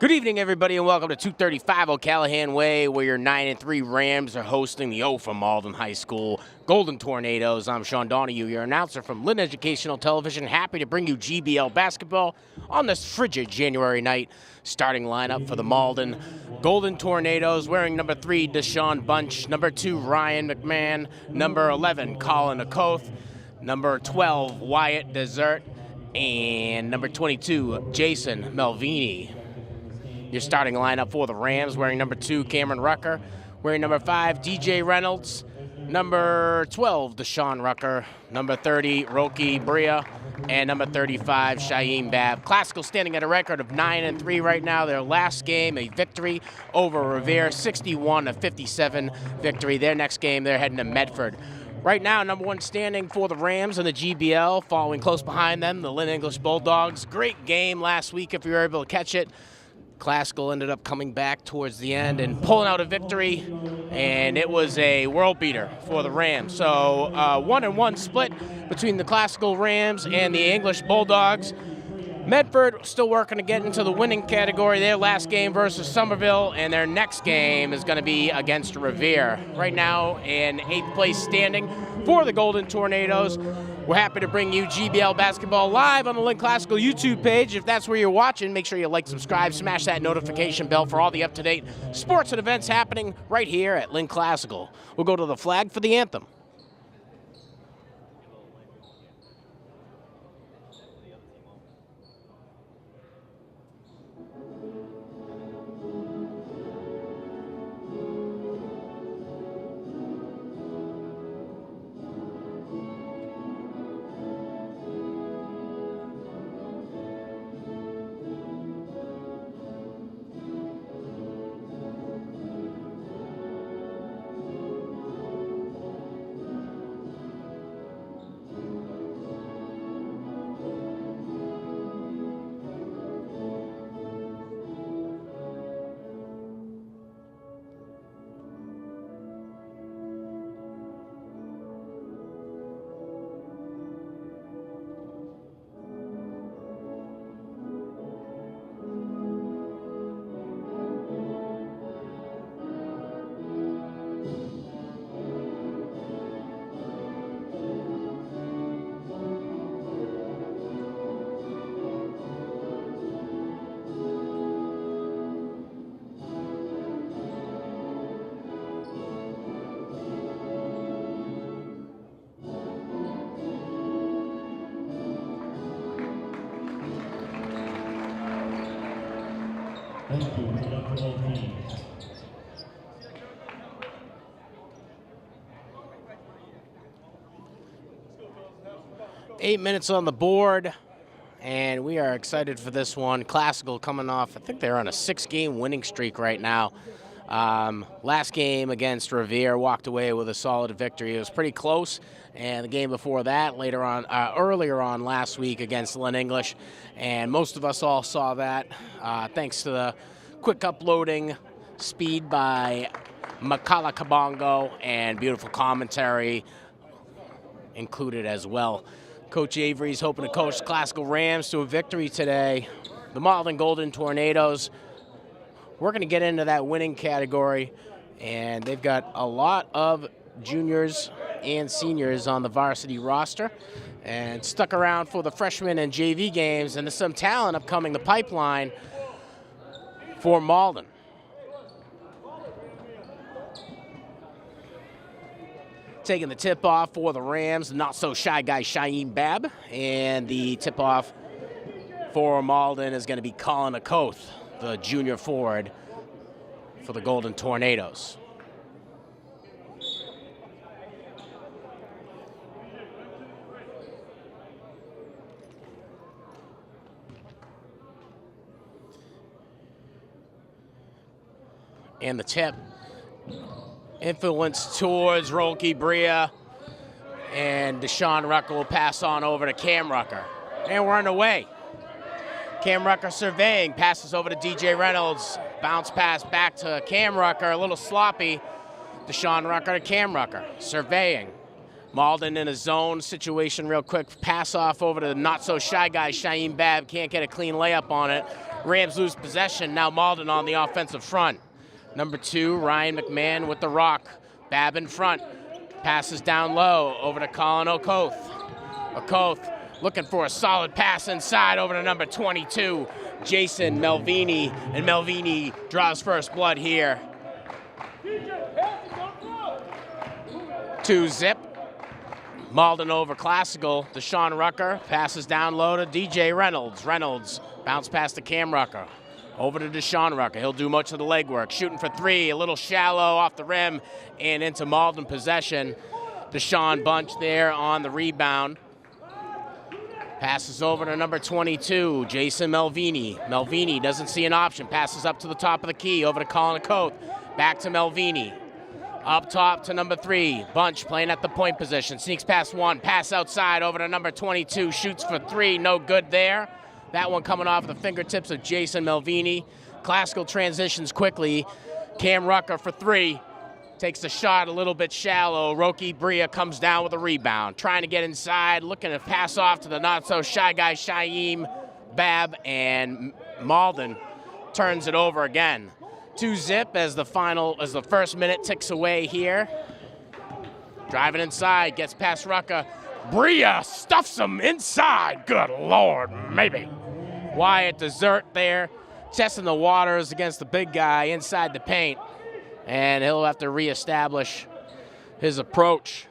Good evening, everybody, and welcome to 235 O'Callahan Way, where your 9-3 Rams are hosting the O from Malden High School Golden Tornadoes. I'm Sean Donahue, your announcer from Lynn Educational Television. Happy to bring you GBL basketball on this frigid January night. Starting lineup for the Malden Golden Tornadoes, wearing number 3, Deshaun Bunch, number 2, Ryan McMahon, number 11, Colin Akoth, number 12, Wyatt Desert, and number 22, Jason Melvini. Your starting lineup for the Rams, wearing number 2, Cameron Rucker, wearing number 5, DJ Reynolds, number 12, Deshaun Rucker, number 30, Roki Bria, and number 35, Shaim Bab. Classical standing at a record of 9-3 right now. Their last game, a victory over Revere, 61-57 victory. Their next game, they're heading to Medford. Right now, number 1 standing for the Rams in the GBL, following close behind them, the Lynn English Bulldogs. Great game last week if you were able to catch it. Classical ended up coming back towards the end and pulling out a victory, and it was a world beater for the Rams. So 1-1 split between the Classical Rams and the English Bulldogs. Medford still working to get into the winning category. Their last game versus Somerville, and their next game is going to be against Revere. Right now in 8th place standing for the Golden Tornadoes. We're happy to bring you GBL basketball live on the Lynn Classical YouTube page. If that's where you're watching, make sure you like, subscribe, smash that notification bell for all the up-to-date sports and events happening right here at Lynn Classical. We'll go to the flag for the anthem. 8 minutes on the board, and we are excited for this one. Classical coming off, I think they're on a 6-game winning streak right now. Last game against Revere, walked away with a solid victory. It was pretty close. And the game before that, earlier on last week against Lynn English, and most of us all saw that thanks to the quick uploading speed by Makala Kabongo and beautiful commentary included as well. Coach Avery's hoping to coach the Classical Rams to a victory today. The Malden Golden Tornadoes, we're going to get into that winning category, and they've got a lot of juniors and seniors on the varsity roster and stuck around for the freshman and JV games, and there's some talent upcoming the pipeline for Malden. Taking the tip-off for the Rams, not-so-shy guy Shaim Bab, and the tip-off for Malden is going to be Colin Akoth, the junior forward for the Golden Tornadoes. And the tip influence towards Roki Bria, and Deshaun Rucker will pass on over to Cam Rucker. And we're underway. Cam Rucker surveying, passes over to DJ Reynolds, bounce pass back to Cam Rucker, a little sloppy. Deshaun Rucker to Cam Rucker, surveying, Malden in a zone situation real quick. Pass off over to the not-so-shy guy, Shaim Babb. Can't get a clean layup on it. Rams lose possession. Now Malden on the offensive front. Number 2, Ryan McMahon with the rock. Babb in front. Passes down low over to Colin Okoth. Okoth looking for a solid pass inside over to number 22, Jason Melvini. And Melvini draws first blood here. 2-zip. Malden over Classical. Deshaun Rucker passes down low to DJ Reynolds. Reynolds bounce past to Cam Rucker. Over to Deshaun Rucker. He'll do much of the legwork. Shooting for 3, a little shallow off the rim and into Malden possession. Deshaun Bunch there on the rebound. Passes over to number 22, Jason Melvini. Melvini doesn't see an option. Passes up to the top of the key, over to Colin Okoth. Back to Melvini. Up top to number 3, Bunch playing at the point position. Sneaks past 1, pass outside over to number 22. Shoots for 3, no good there. That one coming off the fingertips of Jason Melvini. Classical transitions quickly. Cam Rucker for 3. Takes the shot a little bit shallow. Roki Bria comes down with a rebound. Trying to get inside, looking to pass off to the not-so-shy guy, Shaim Babb, and Malden turns it over again. 2-zip as the first minute ticks away here. Driving inside, gets past Rucker. Bria stuffs him inside. Good Lord, maybe. Wyatt Desert there, testing the waters against the big guy inside the paint. And he'll have to reestablish his approach.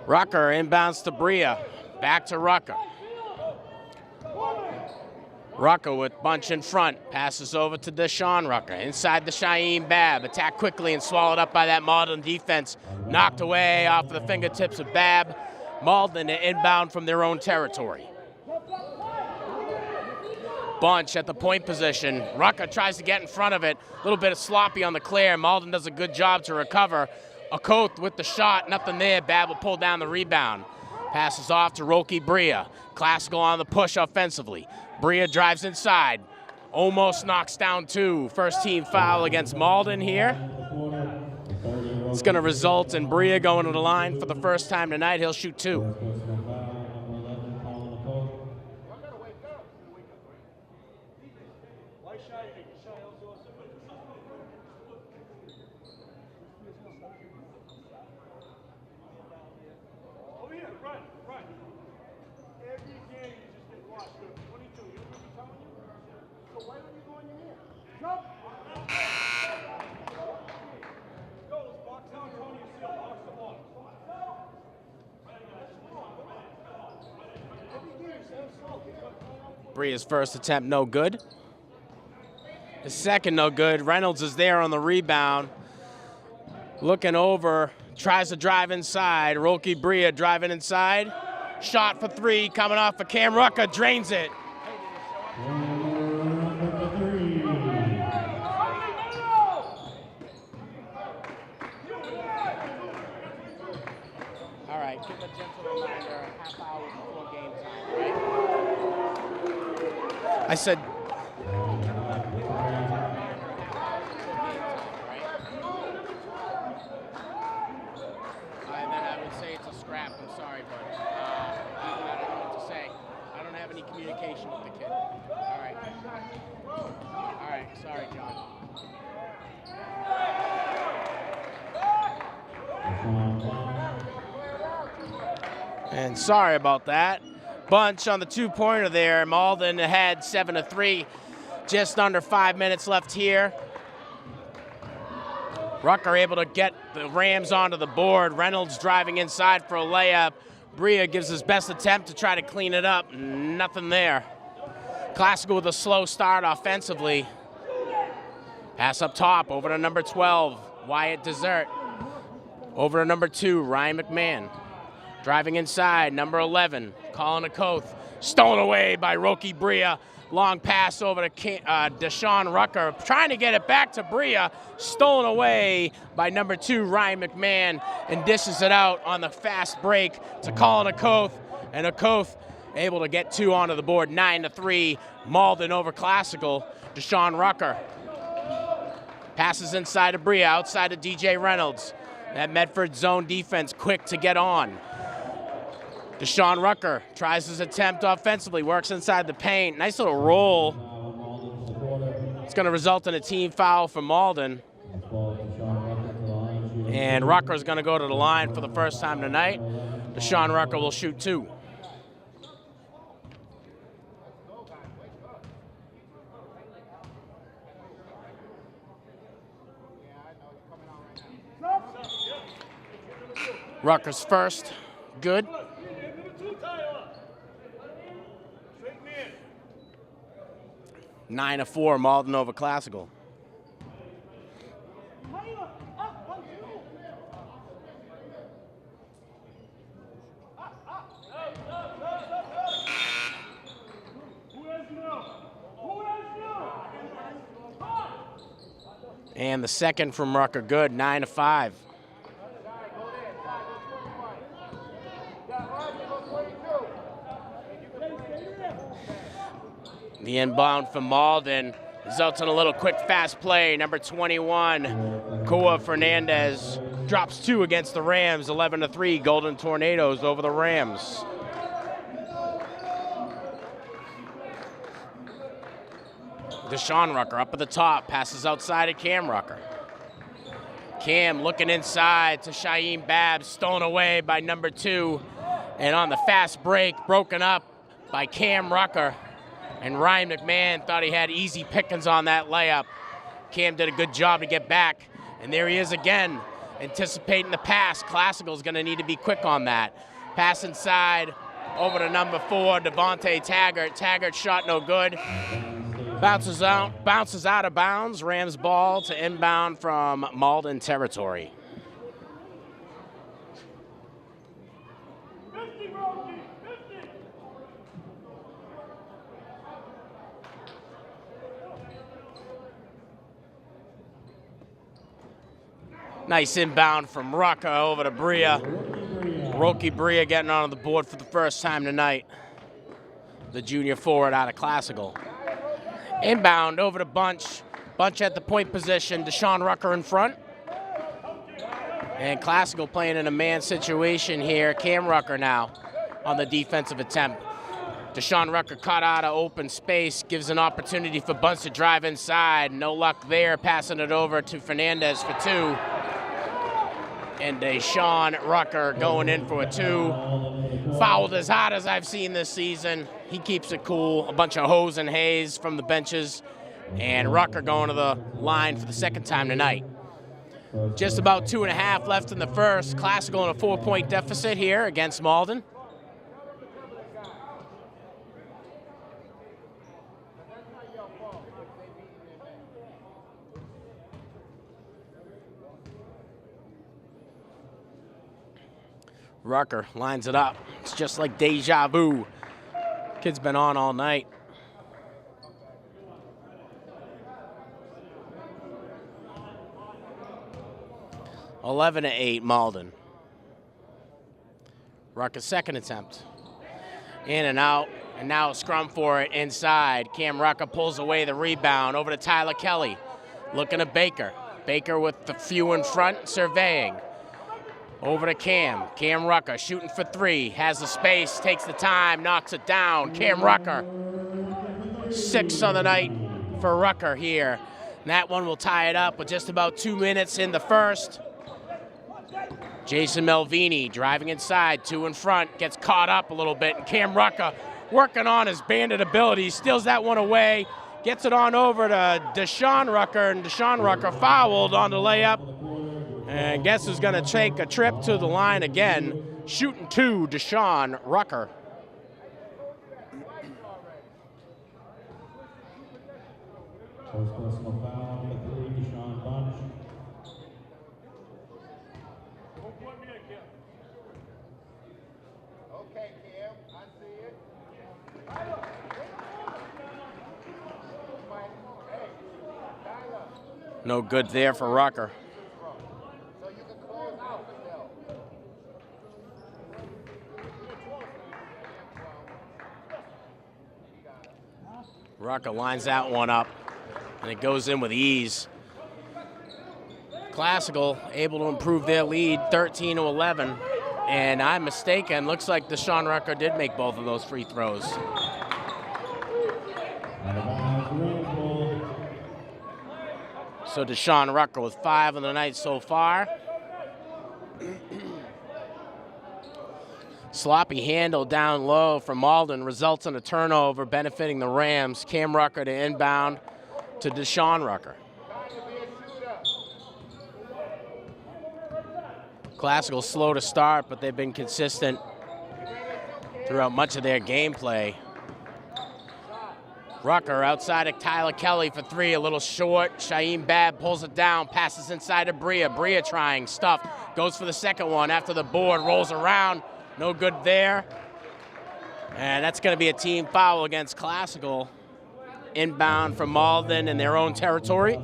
Rucker inbounds to Bria. Back to Rucker. Rucker with Bunch in front. Passes over to Deshaun Rucker. Inside the Shaim Babb. Attacked quickly and swallowed up by that Malden defense. Knocked away off the fingertips of Babb. Malden inbound from their own territory. Bunch at the point position. Rucker tries to get in front of it. A little bit of sloppy on the clear. Malden does a good job to recover. Okoth with the shot. Nothing there. Babb will pull down the rebound. Passes off to Roki Bria. Classical on the push offensively. Bria drives inside. Almost knocks down 2. First team foul against Malden here. It's going to result in Bria going to the line for the first time tonight. He'll shoot 2. Bria's first attempt, no good. The second, no good. Reynolds is there on the rebound. Looking over, tries to drive inside. Roki Bria driving inside. Shot for 3, coming off of Cam Rucker, drains it. All right, give a gentle reminder, half hour before game time, right? I said, then I would say it's a scrap. I'm sorry, but I don't know what to say. I don't have any communication with the kid. All right. All right. Sorry, John. And sorry about that. Bunch on the 2-pointer there. Malden ahead 7-3. Just under 5 minutes left here. Rucker able to get the Rams onto the board. Reynolds driving inside for a layup. Bria gives his best attempt to try to clean it up. Nothing there. Classical with a slow start offensively. Pass up top over to number 12, Wyatt Desert. Over to number 2, Ryan McMahon. Driving inside, number 11, Colin Okoth. Stolen away by Roki Bria. Long pass over to Deshaun Rucker. Trying to get it back to Bria. Stolen away by number 2, Ryan McMahon. And dishes it out on the fast break to Colin Okoth. And Okoth able to get 2 onto the board, 9-3. Malden over Classical. Deshaun Rucker. Passes inside to Bria, outside to DJ Reynolds. That Medford zone defense quick to get on. Deshaun Rucker tries his attempt offensively, works inside the paint. Nice little roll. It's going to result in a team foul for Malden. And Rucker's going to go to the line for the first time tonight. Deshaun Rucker will shoot 2. Rucker's first, good. Nine to 4, Malden over Classical. And the second from Rucker, good, 9 to 5. The inbound from Malden results in a little quick, fast play. Number 21, Koa Fernandez, drops 2 against the Rams, 11 to 3. Golden Tornadoes over the Rams. Deshaun Rucker up at the top, passes outside to Cam Rucker. Cam looking inside to Shaheem Babs, stolen away by number 2. And on the fast break, broken up by Cam Rucker. And Ryan McMahon thought he had easy pickings on that layup. Cam did a good job to get back. And there he is again, anticipating the pass. Classical's going to need to be quick on that. Pass inside, over to number 4, Devontae Taggart. Taggart shot no good. Bounces out of bounds. Rams ball to inbound from Malden territory. Nice inbound from Rucker over to Bria. Roki Bria getting on the board for the first time tonight. The junior forward out of Classical. Inbound over to Bunch. Bunch at the point position. Deshaun Rucker in front. And Classical playing in a man situation here. Cam Rucker now on the defensive attempt. Deshaun Rucker caught out of open space. Gives an opportunity for Bunch to drive inside. No luck there. Passing it over to Fernandez for 2. And Deshaun Rucker going in for a 2. Fouled as hot as I've seen this season. He keeps it cool. A bunch of hoes and haze from the benches. And Rucker going to the line for the second time tonight. Just about 2.5 left in the first. Classical in a 4-point deficit here against Malden. Rucker lines it up. It's just like deja vu. Kid's been on all night. (11 to 8) Malden. Rucker's second attempt. In and out, and now a scrum for it inside. Cam Rucker pulls away the rebound over to Tyler Kelly. Looking at Baker. Baker with the few in front, surveying. Over to Cam. Cam Rucker shooting for 3. Has the space, takes the time, knocks it down. Cam Rucker. 6 on the night for Rucker here. And that one will tie it up with just about 2 minutes in the first. Jason Melvini driving inside, 2 in front, gets caught up a little bit. And Cam Rucker working on his bandit ability, steals that one away, gets it on over to Deshaun Rucker, and Deshaun Rucker fouled on the layup. And guess who's going to take a trip to the line again? Shooting 2, Deshaun Rucker. First personal foul, number 3, Deshaun Bunch. Okay, Cam, I see it. No good there for Rucker. Rucker lines that one up, and it goes in with ease. Classical able to improve their lead 13-11. And I'm mistaken, looks like Deshaun Rucker did make both of those free throws. So Deshaun Rucker with 5 on the night so far. Sloppy handle down low from Malden results in a turnover benefiting the Rams. Cam Rucker to inbound to Deshaun Rucker. Classical slow to start, but they've been consistent throughout much of their gameplay. Rucker outside of Tyler Kelly for 3, a little short. Shaheem Babb pulls it down, passes inside to Bria. Bria trying, stuff, goes for the second one after the board, rolls around, no good there. And that's gonna be a team foul against Classical. Inbound from Malden in their own territory.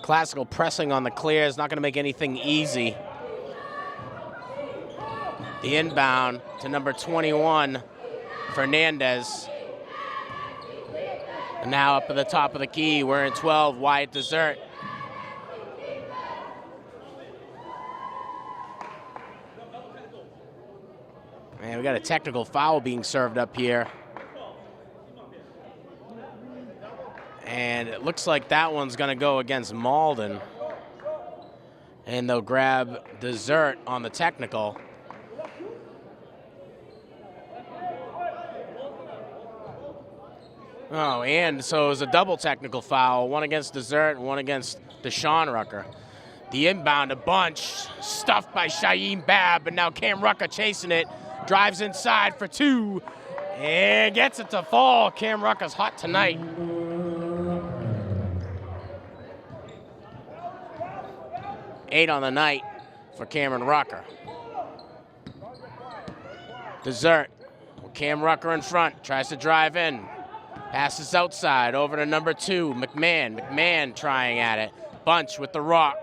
Classical pressing on the clear is not going to make anything easy. The inbound to number 21, Fernandez. And now up at the top of the key, we're in 12, Wyatt Desert. Man, we got a technical foul being served up here. And it looks like that one's going to go against Malden. And they'll grab Desert on the technical. Oh, and so it was a double technical foul, one against Desert and one against Deshaun Rucker. The inbound, a bunch, stuffed by Shaheem Babb, but now Cam Rucker chasing it, drives inside for 2, and gets it to fall. Cam Rucker's hot tonight. Eight on the night for Cameron Rucker. Desert, Cam Rucker in front, tries to drive in. Passes outside, over to number 2, McMahon. McMahon trying at it. Bunch with the rock.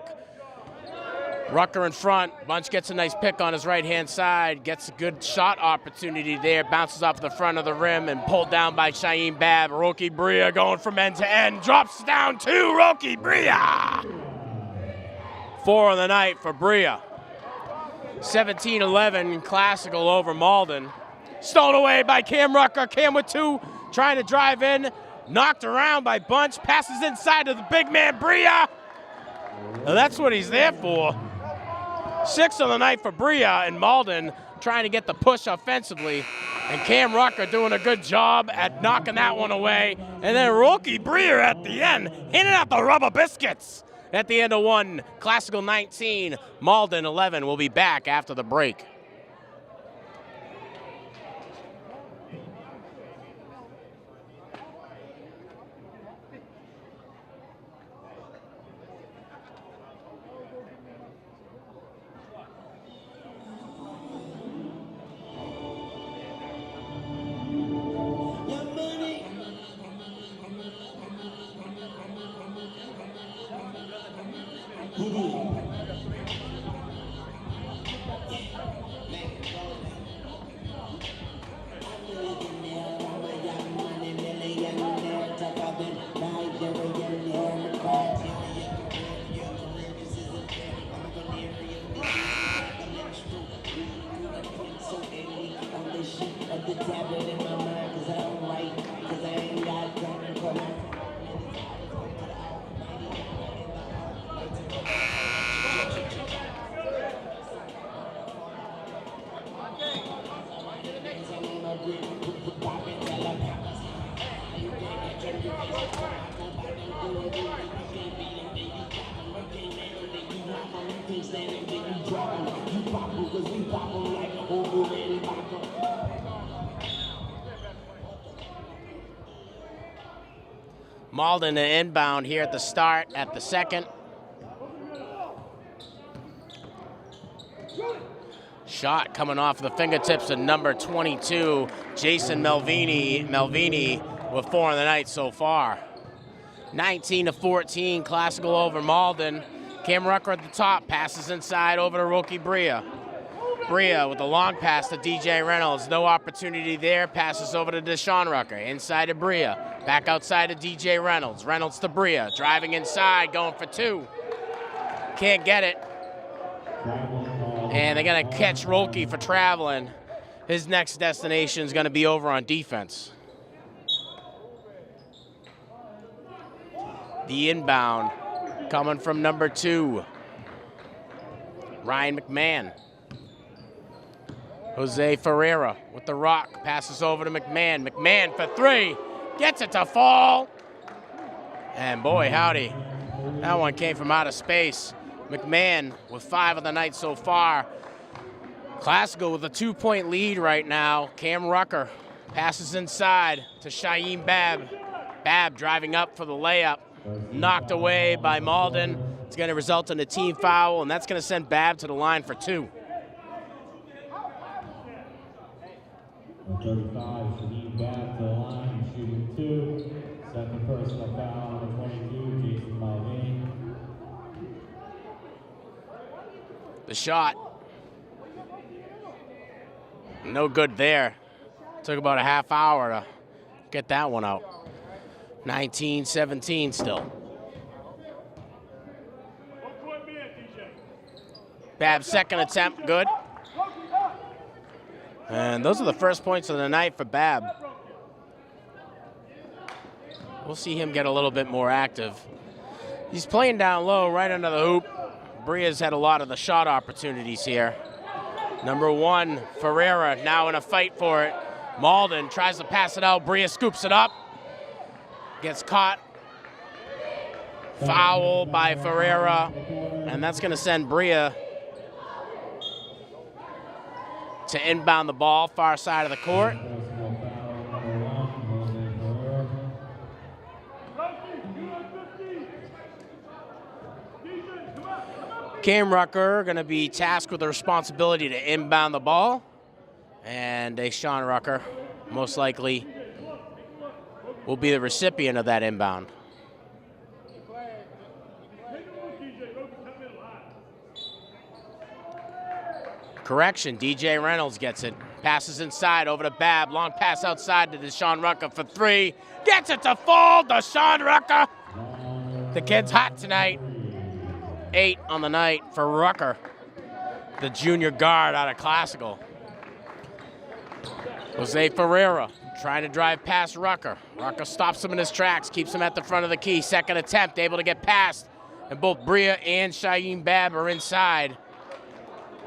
Rucker in front, Bunch gets a nice pick on his right-hand side, gets a good shot opportunity there, bounces off the front of the rim and pulled down by Shaheem Babb. Roki Bria going from end to end, drops down 2, Roki Bria! 4 on the night for Bria. 17-11 Classical over Malden. Stolen away by Cam Rucker. Cam with 2, trying to drive in. Knocked around by Bunch. Passes inside to the big man, Bria. Now that's what he's there for. 6 on the night for Bria, and Malden trying to get the push offensively. And Cam Rucker doing a good job at knocking that one away. And then Roki Bria at the end, handing out the rubber biscuits. At the end of 1, Classical 19, Malden 11. We'll be back after the break. Malden an inbound here at the start, at the second. Shot coming off the fingertips of number 22, Jason Melvini. Melvini with 4 on the night so far. 19-14, Classical over Malden. Cam Rucker at the top, passes inside over to Roki Bria. Bria with a long pass to DJ Reynolds. No opportunity there. Passes over to Deshaun Rucker. Inside to Bria. Back outside to DJ Reynolds. Reynolds to Bria. Driving inside, going for two. Can't get it. And they're going to catch Roki for traveling. His next destination is going to be over on defense. The inbound coming from number 2, Ryan McMahon. Jose Ferreira with the rock, passes over to McMahon. McMahon for 3, gets it to fall. And boy, howdy, that one came from out of space. McMahon with 5 of the night so far. Classical with a 2-point lead right now. Cam Rucker passes inside to Shaheem Bab. Bab driving up for the layup. Knocked away by Malden. It's going to result in a team foul, and that's going to send Bab to the line for 2. 35, Shaheem Bab to the line, shooting 2. Second personal foul, number 22, Jason Malden. The shot. No good there. Took about a half hour to get that one out. 19-17 still. Bab's second attempt, good. And those are the first points of the night for Bab. We'll see him get a little bit more active. He's playing down low, right under the hoop. Bria's had a lot of the shot opportunities here. Number 1, Ferreira, now in a fight for it. Malden tries to pass it out. Bria scoops it up. Gets caught. Foul by Ferreira. And that's going to send Bria to inbound the ball, far side of the court. Cam Rucker going to be tasked with the responsibility to inbound the ball. And Deshaun Rucker most likely will be the recipient of that inbound. Correction, DJ Reynolds gets it. Passes inside over to Bab. Long pass outside to Deshaun Rucker for 3. Gets it to fall, Deshaun Rucker. The kid's hot tonight. 8 on the night for Rucker, the junior guard out of Classical. Jose Ferreira trying to drive past Rucker. Rucker stops him in his tracks, keeps him at the front of the key. Second attempt, able to get past. And both Bria and Shaheem Bab are inside.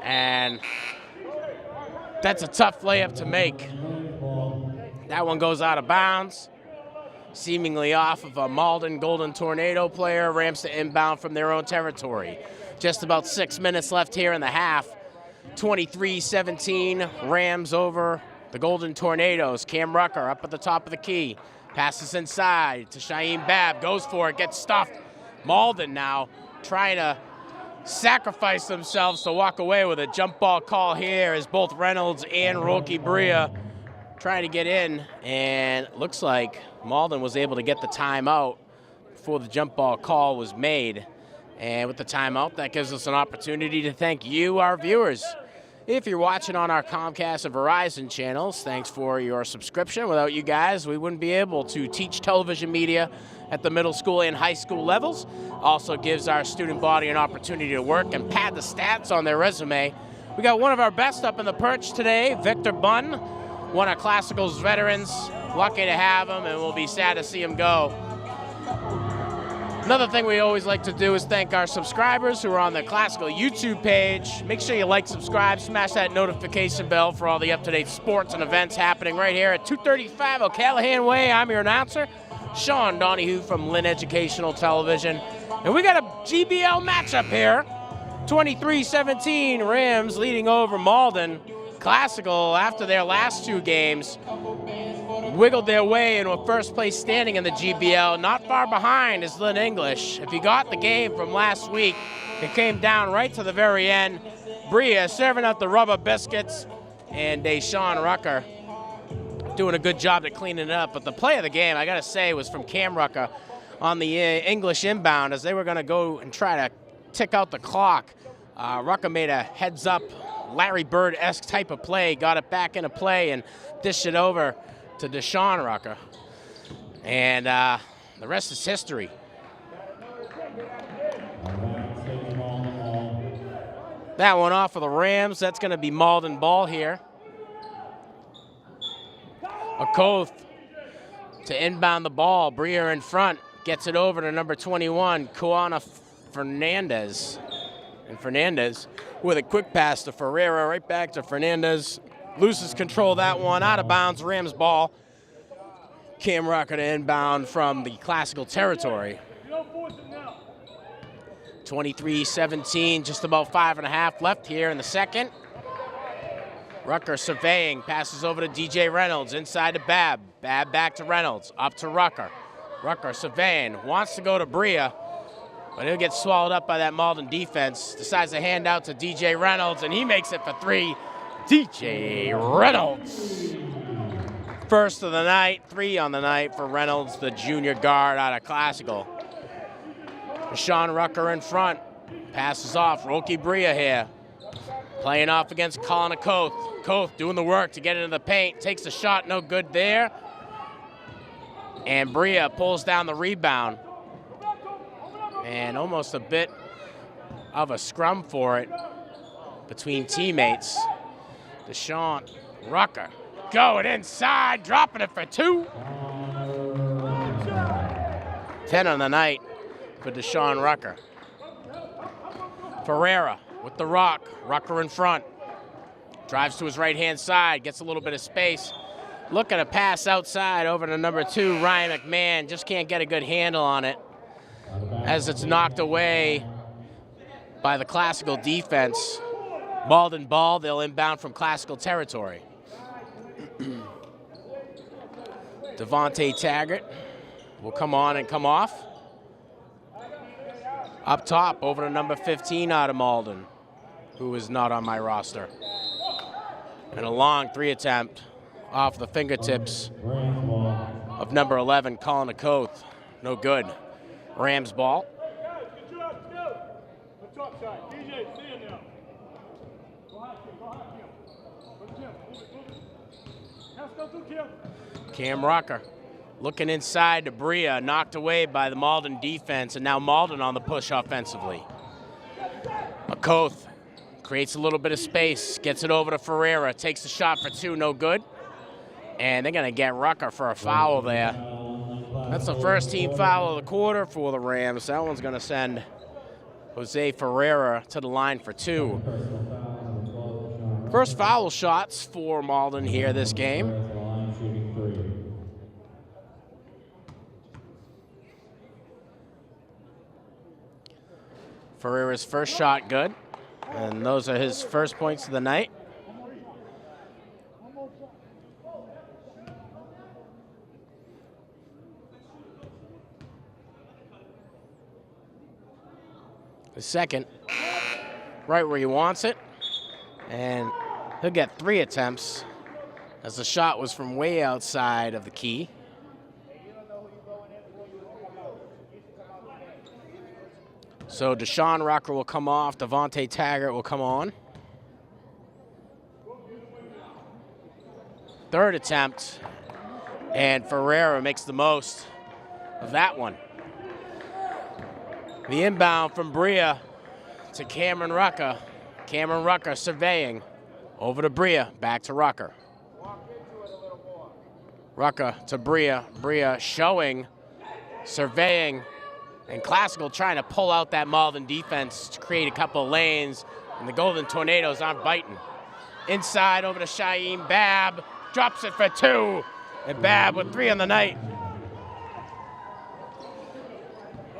And that's a tough layup to make. That one goes out of bounds, seemingly off of a Malden Golden Tornado player. Rams to inbound from their own territory. Just about 6 minutes left here in the half. 23-17, Rams over the Golden Tornadoes. Cam Rucker up at the top of the key. Passes inside to Shaheem Bab. Goes for it, gets stuffed. Malden now trying to sacrifice themselves to walk away with a jump ball call here as both Reynolds and Roki Bria trying to get in. And looks like Malden was able to get the timeout before the jump ball call was made. And with the timeout, that gives us an opportunity to thank you, our viewers. If you're watching on our Comcast and Verizon channels, thanks for your subscription. Without you guys, we wouldn't be able to teach television media at the middle school and high school levels. Also gives our student body an opportunity to work and pad the stats on their resume. We got one of our best up in the perch today, Victor Bunn, one of Classical's veterans. Lucky to have him, and we'll be sad to see him go. Another thing we always like to do is thank our subscribers who are on the Classical YouTube page. Make sure you like, subscribe, smash that notification bell for all the up-to-date sports and events happening right here at 235 O'Callahan Way. I'm your announcer, Sean Donahue from Lynn Educational Television. And we got a GBL matchup here. 23-17, Rams leading over Malden. Classical, after their last 2 games, wiggled their way into a first place standing in the GBL. Not far behind is Lynn English. If you got the game from last week, it came down right to the very end. Bria serving out the rubber biscuits, and Deshaun Rucker doing a good job at cleaning it up. But the play of the game, I gotta say, was from Cam Rucker on the English inbound, as they were gonna go and try to tick out the clock. Rucker made a heads-up Larry Bird-esque type of play, got it back into play and dished it over to Deshaun Rucker. And the rest is history. That one off of the Rams. That's going to be Malden ball here. Akoth to inbound the ball. Bria in front. Gets it over to number 21, Kuana Fernandez. And Fernandez with a quick pass to Ferreira, right back to Fernandez. Loses control of that one. Out of bounds, Rams ball. Cam Rucker to inbound from the Classical territory. 23-17, just about 5.5 left here in the second. Rucker surveying, passes over to DJ Reynolds, inside to Babb. Babb back to Reynolds, up to Rucker. Rucker surveying, wants to go to Bria, but he'll get swallowed up by that Malden defense. Decides to hand out to DJ Reynolds, and he makes it for 3. DJ Reynolds. First of the night, 3 on the night for Reynolds, the junior guard out of Classical. Deshaun Rucker in front, passes off, Roki Bria here. Playing off against Colin Akoth. Akoth doing the work to get into the paint, takes a shot, no good there. And Bria pulls down the rebound. And almost a bit of a scrum for it between teammates. Deshaun Rucker going inside, dropping it for 2. 10 on the night for Deshaun Rucker. Ferreira with the rock. Rucker in front. Drives to his right-hand side, gets a little bit of space. Looking to pass outside over to number 2, Ryan McMahon. Just can't get a good handle on it as it's knocked away by the Classical defense. Malden ball, they'll inbound from Classical territory. Devontae Taggart will come on and come off. Up top, over to number 15 out of Malden, who is not on my roster. And a long 3 attempt off the fingertips of number 11, Colin Akoth. No good. Rams ball. Cam Rucker looking inside to Bria, knocked away by the Malden defense, and now Malden on the push offensively. Akoth creates a little bit of space, gets it over to Ferreira, takes the shot for 2, no good. And they're gonna get Rucker for a foul there. That's the first team foul of the quarter for the Rams. That one's gonna send Jose Ferreira to the line for 2. First foul shots for Malden here this game. Ferreira's first shot good, and those are his first points of the night. The second, right where he wants it, and he'll get 3 attempts as the shot was from way outside of the key. So Deshaun Rucker will come off, Devontae Taggart will come on. Third attempt, and Ferreira makes the most of that one. The inbound from Bria to Cameron Rucker. Cameron Rucker surveying. Over to Bria, back to Rucker. Rucker to Bria. Bria showing, surveying, and Classical trying to pull out that Malden defense to create a couple of lanes, and the Golden Tornadoes aren't biting. Inside over to Shaheem Babb, drops it for 2, and Babb with 3 on the night.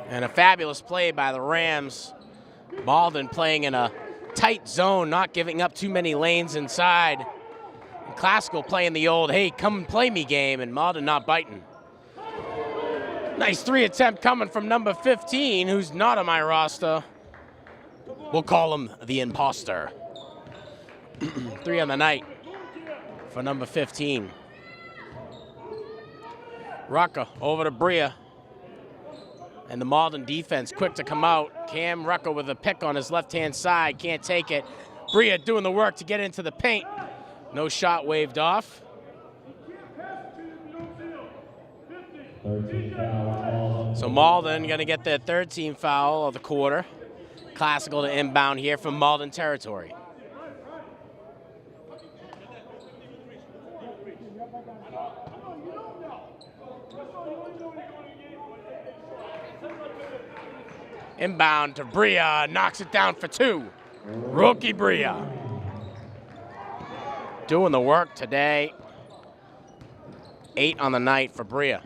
And a fabulous play by the Rams. Malden playing in a tight zone, not giving up too many lanes inside. And Classical playing the old, hey, come and play me game, and Malden not biting. Nice 3 attempt coming from number 15, who's not on my roster. We'll call him the imposter. 3 on the night for number 15. Rucker over to Bria. And the Malden defense quick to come out. Cam Rucker with a pick on his left-hand side, can't take it. Bria doing the work to get into the paint. No shot waved off. 13 foul. So Malden gonna get their third team foul of the quarter. Classical to inbound here from Malden territory. Inbound to Bria, knocks it down for two. Rookie Bria. Doing the work today. 8 on the night for Bria.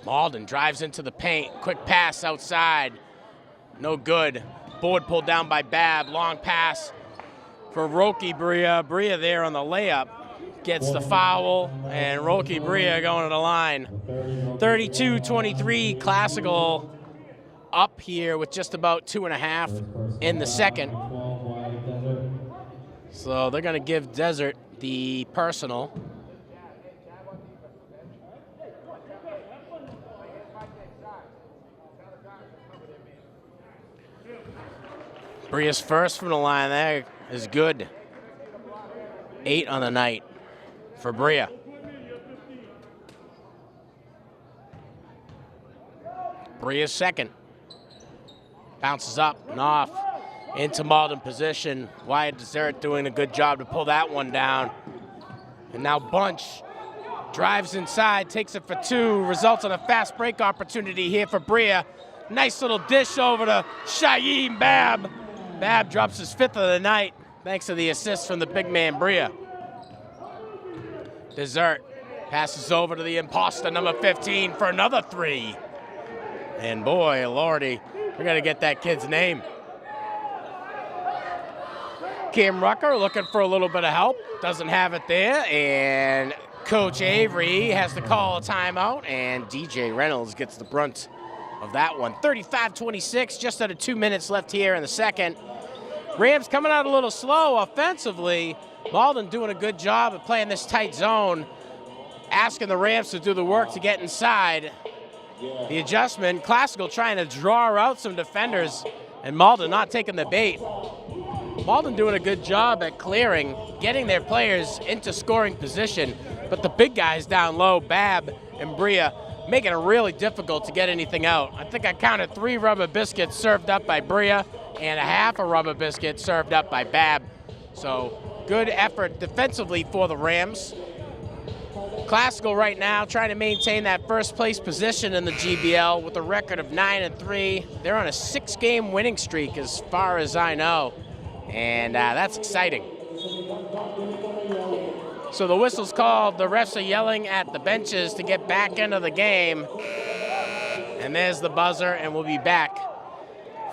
Malden drives into the paint, quick pass outside. No good. Board pulled down by Babb, long pass for Roki Bria. Bria there on the layup. Gets the foul, and Roki Bria going to the line. 32-23, Classical up here with just about 2.5 in the second. So they're going to give Desert the personal. Bria's first from the line there is good. 8 on the night for Bria. Bria's second. Bounces up and off into Malden position. Wyatt Desert doing a good job to pull that one down. And now Bunch drives inside, takes it for two, results in a fast break opportunity here for Bria. Nice little dish over to Shayeem Babb. Babb drops his 5th of the night thanks to the assist from the big man Bria. Desert passes over to the imposter, number 15, for another 3. And boy, lordy, we got to get that kid's name. Cam Rucker looking for a little bit of help. Doesn't have it there. And Coach Avery has to call a timeout. And DJ Reynolds gets the brunt of that one. 35-26, just under 2 minutes left here in the second. Rams coming out a little slow offensively. Malden doing a good job of playing this tight zone. Asking the Rams to do the work to get inside. The adjustment, Classical trying to draw out some defenders, and Malden not taking the bait. Malden doing a good job at clearing, getting their players into scoring position, but the big guys down low, Babb and Bria, making it really difficult to get anything out. I think I counted 3 rubber biscuits served up by Bria and a half a rubber biscuit served up by Babb. So good effort defensively for the Rams. Classical right now trying to maintain that first place position in the GBL with a record of 9-3. They're on a 6-game winning streak as far as I know, and that's exciting. So the whistle's called, the refs are yelling at the benches to get back into the game. And there's the buzzer, and we'll be back.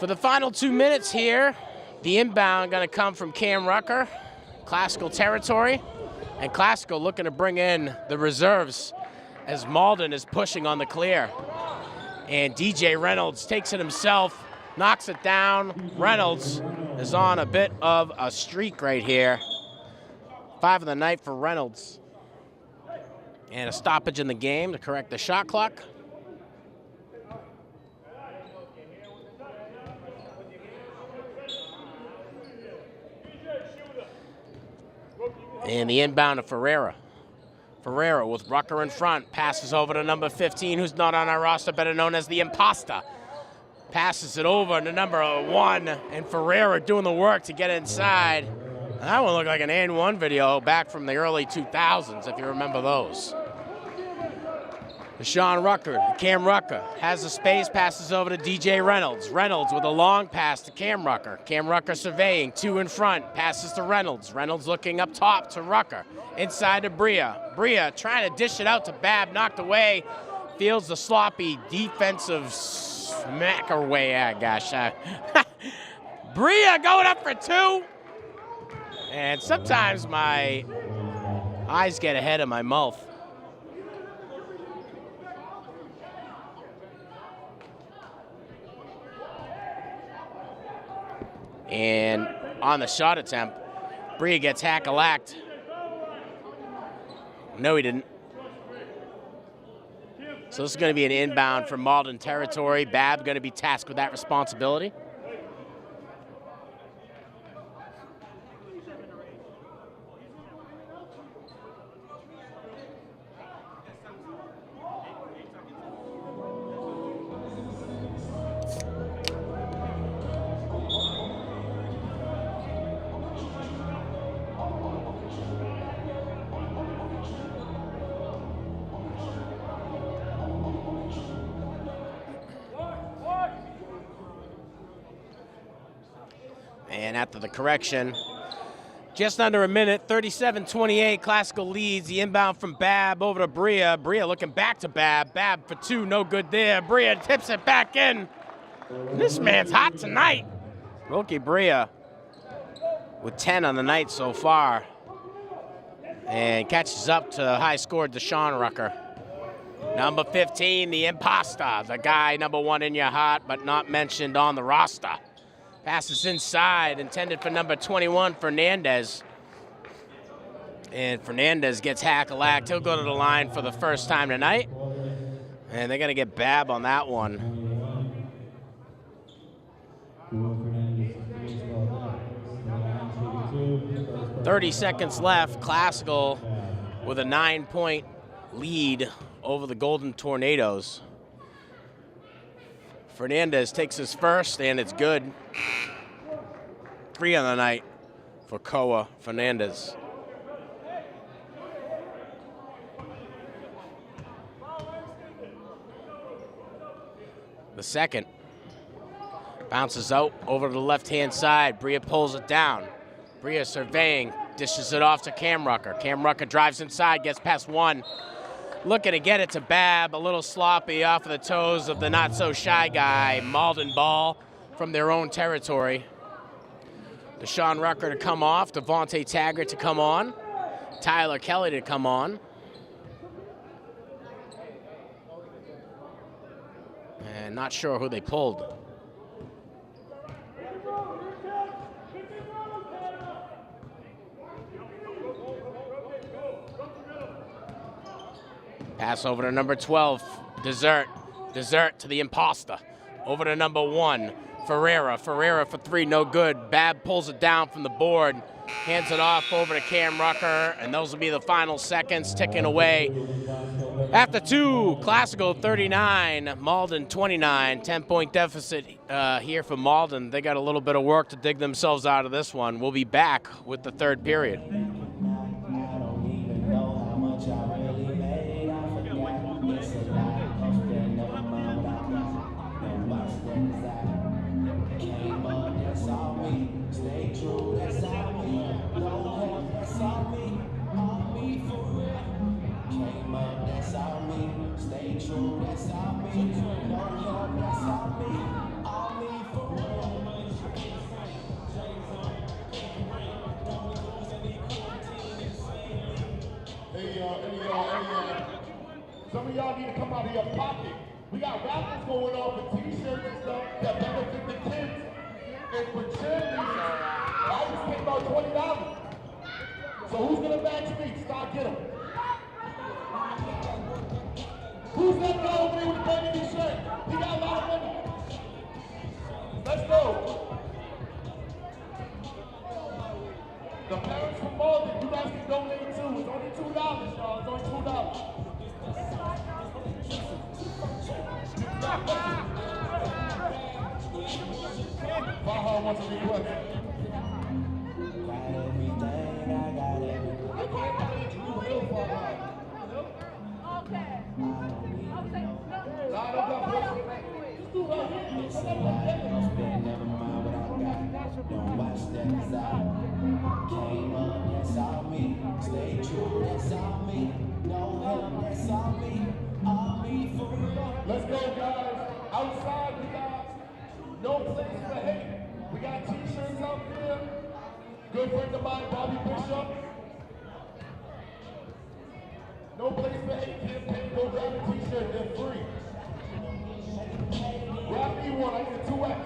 For the final 2 minutes here, the inbound gonna come from Cam Rucker, Classical territory. And Classical looking to bring in the reserves as Malden is pushing on the clear. And DJ Reynolds takes it himself, knocks it down. Reynolds is on a bit of a streak right here. 5 of the night for Reynolds. And a stoppage in the game to correct the shot clock. And the inbound to Ferreira. Ferreira with Rucker in front, passes over to number 15, who's not on our roster, better known as the imposter. Passes it over to number 1, and Ferreira doing the work to get inside. And that one looked like an N1 video back from the early 2000s, if you remember those. Deshaun Rucker, Cam Rucker has the space, passes over to DJ Reynolds. Reynolds with a long pass to Cam Rucker. Cam Rucker surveying, 2 in front, passes to Reynolds. Reynolds looking up top to Rucker. Inside to Bria. Bria trying to dish it out to Babb, knocked away. Feels the sloppy defensive smack away. Gosh. Bria going up for 2. And sometimes my eyes get ahead of my mouth. And on the shot attempt, Bria gets hack-a-lacked. No, he didn't. So this is going to be an inbound for Malden territory. Babb going to be tasked with that responsibility. And after the correction, just under a minute, 37-28, Classical leads. The inbound from Babb over to Bria. Bria looking back to Babb. Babb for two, no good there. Bria tips it back in. This man's hot tonight. Rookie Bria with 10 on the night so far. And catches up to high scorer Deshaun Rucker. Number 15, the imposter, the guy number 1 in your heart, but not mentioned on the roster. Passes inside, intended for number 21, Fernandez. And Fernandez gets hack-a-lacked. He'll go to the line for the first time tonight. And they're going to get Babb on that one. 30 seconds left. Classical with a 9-point lead over the Golden Tornadoes. Fernandez takes his first, and it's good. 3 on the night for Koa Fernandez. The second bounces out over to the left-hand side. Bria pulls it down. Bria surveying, dishes it off to Cam Rucker. Cam Rucker drives inside, gets past 1. Looking to get it to Babb, a little sloppy off of the toes of the not-so-shy guy. Malden ball from their own territory. Deshaun Rucker to come off, Devontae Taggart to come on, Tyler Kelly to come on. And not sure who they pulled. Pass over to number 12, Desert. Desert to the imposter. Over to number 1, Ferreira. Ferreira for 3, no good. Babb pulls it down from the board, hands it off over to Cam Rucker, and those will be the final seconds ticking away. After 2, Classical 39, Malden 29, 10-point deficit here for Malden. They got a little bit of work to dig themselves out of this one. We'll be back with the third period. Some of y'all need to come out of your pocket. We got raffles going on for t-shirts and stuff that benefit the kids. And for cheerleaders, I just paid about $20. So who's gonna match me? Start get them. Who's that guy over there with the baby shirt? He got a lot of money. Let's go. The parents from Malden, you guys can donate too. It's only $2, y'all. It's only $2. Baja wants to request. Got everything, I got everything. Okay. Never mind what I got. Don't watch that side. Came up, that's all me. Stay true, that's all me. No help, that's all me. All me for real. Let's go, guys. Outside, we got no place for hate. We got t-shirts out there. Good friend of mine, Bobby Bishop. No place for hate campaign. Go grab a t-shirt, they're free. Grab me one, I need a 2X.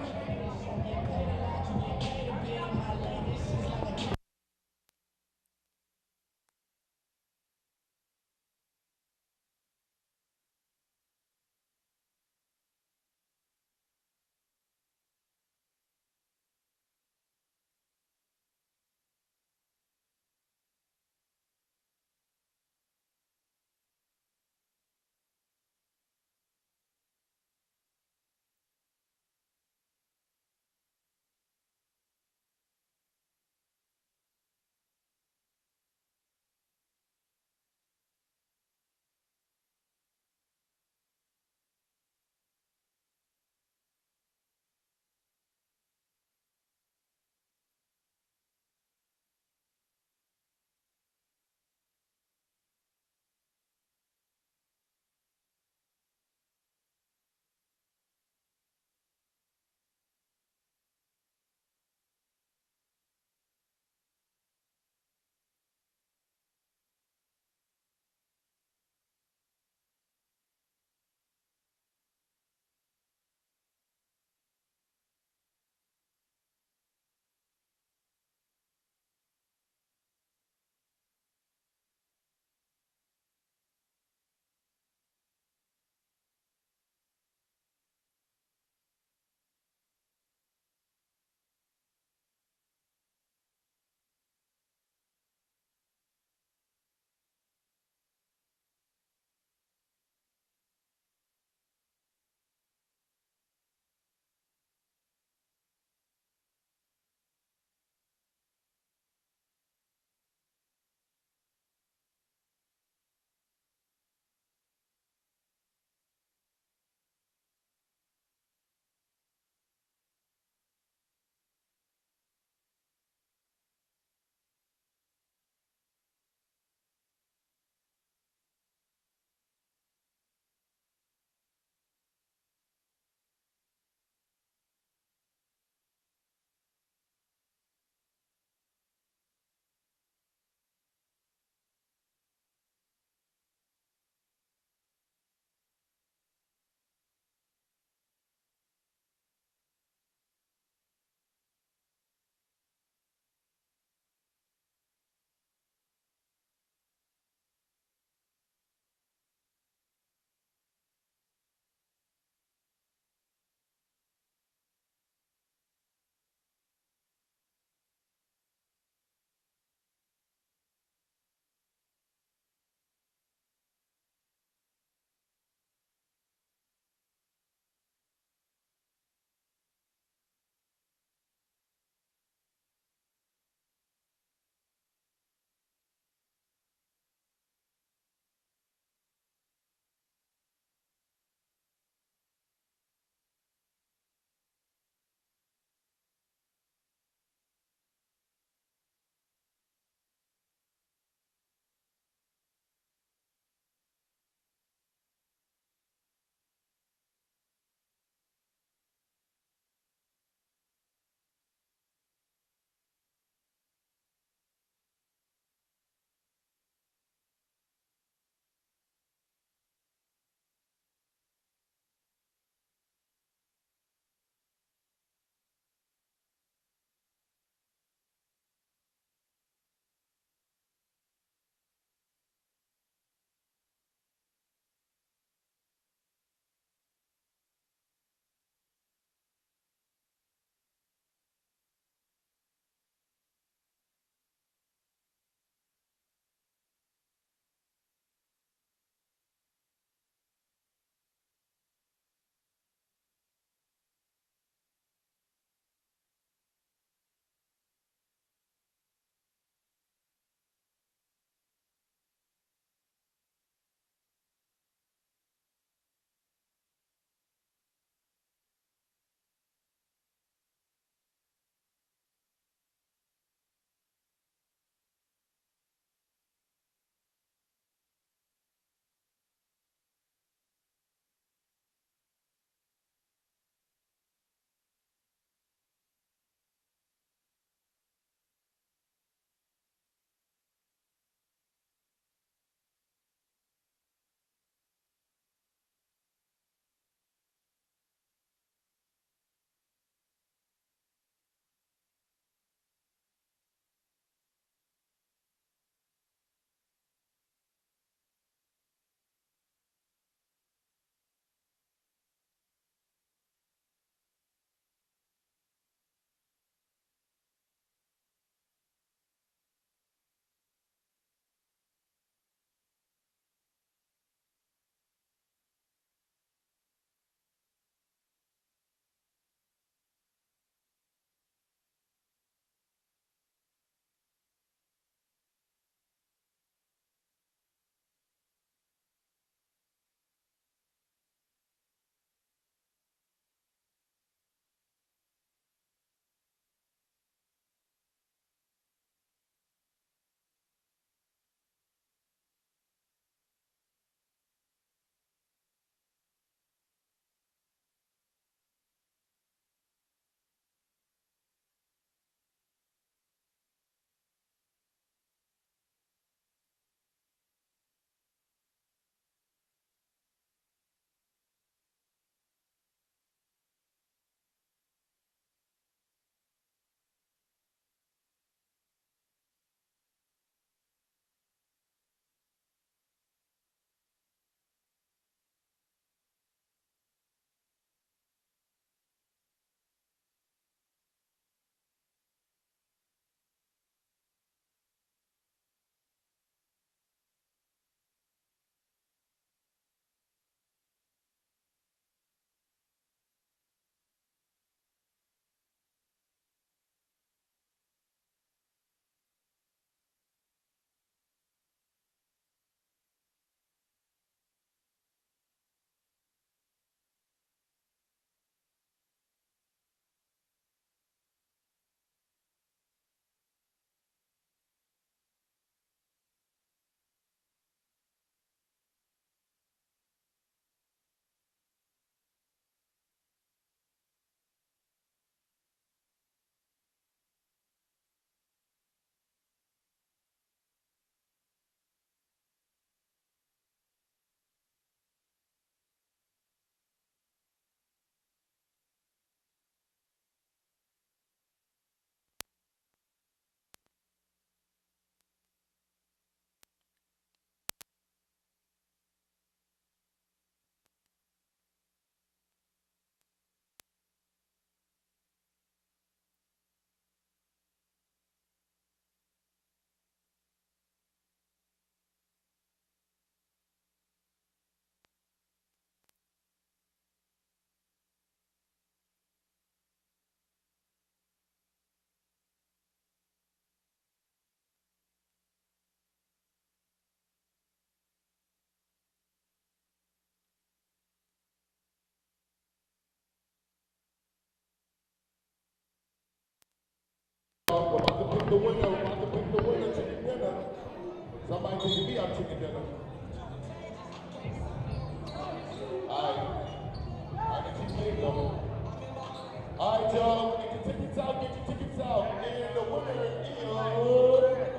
All right, y'all, get your tickets out, get your tickets out. And the winner is... 92007.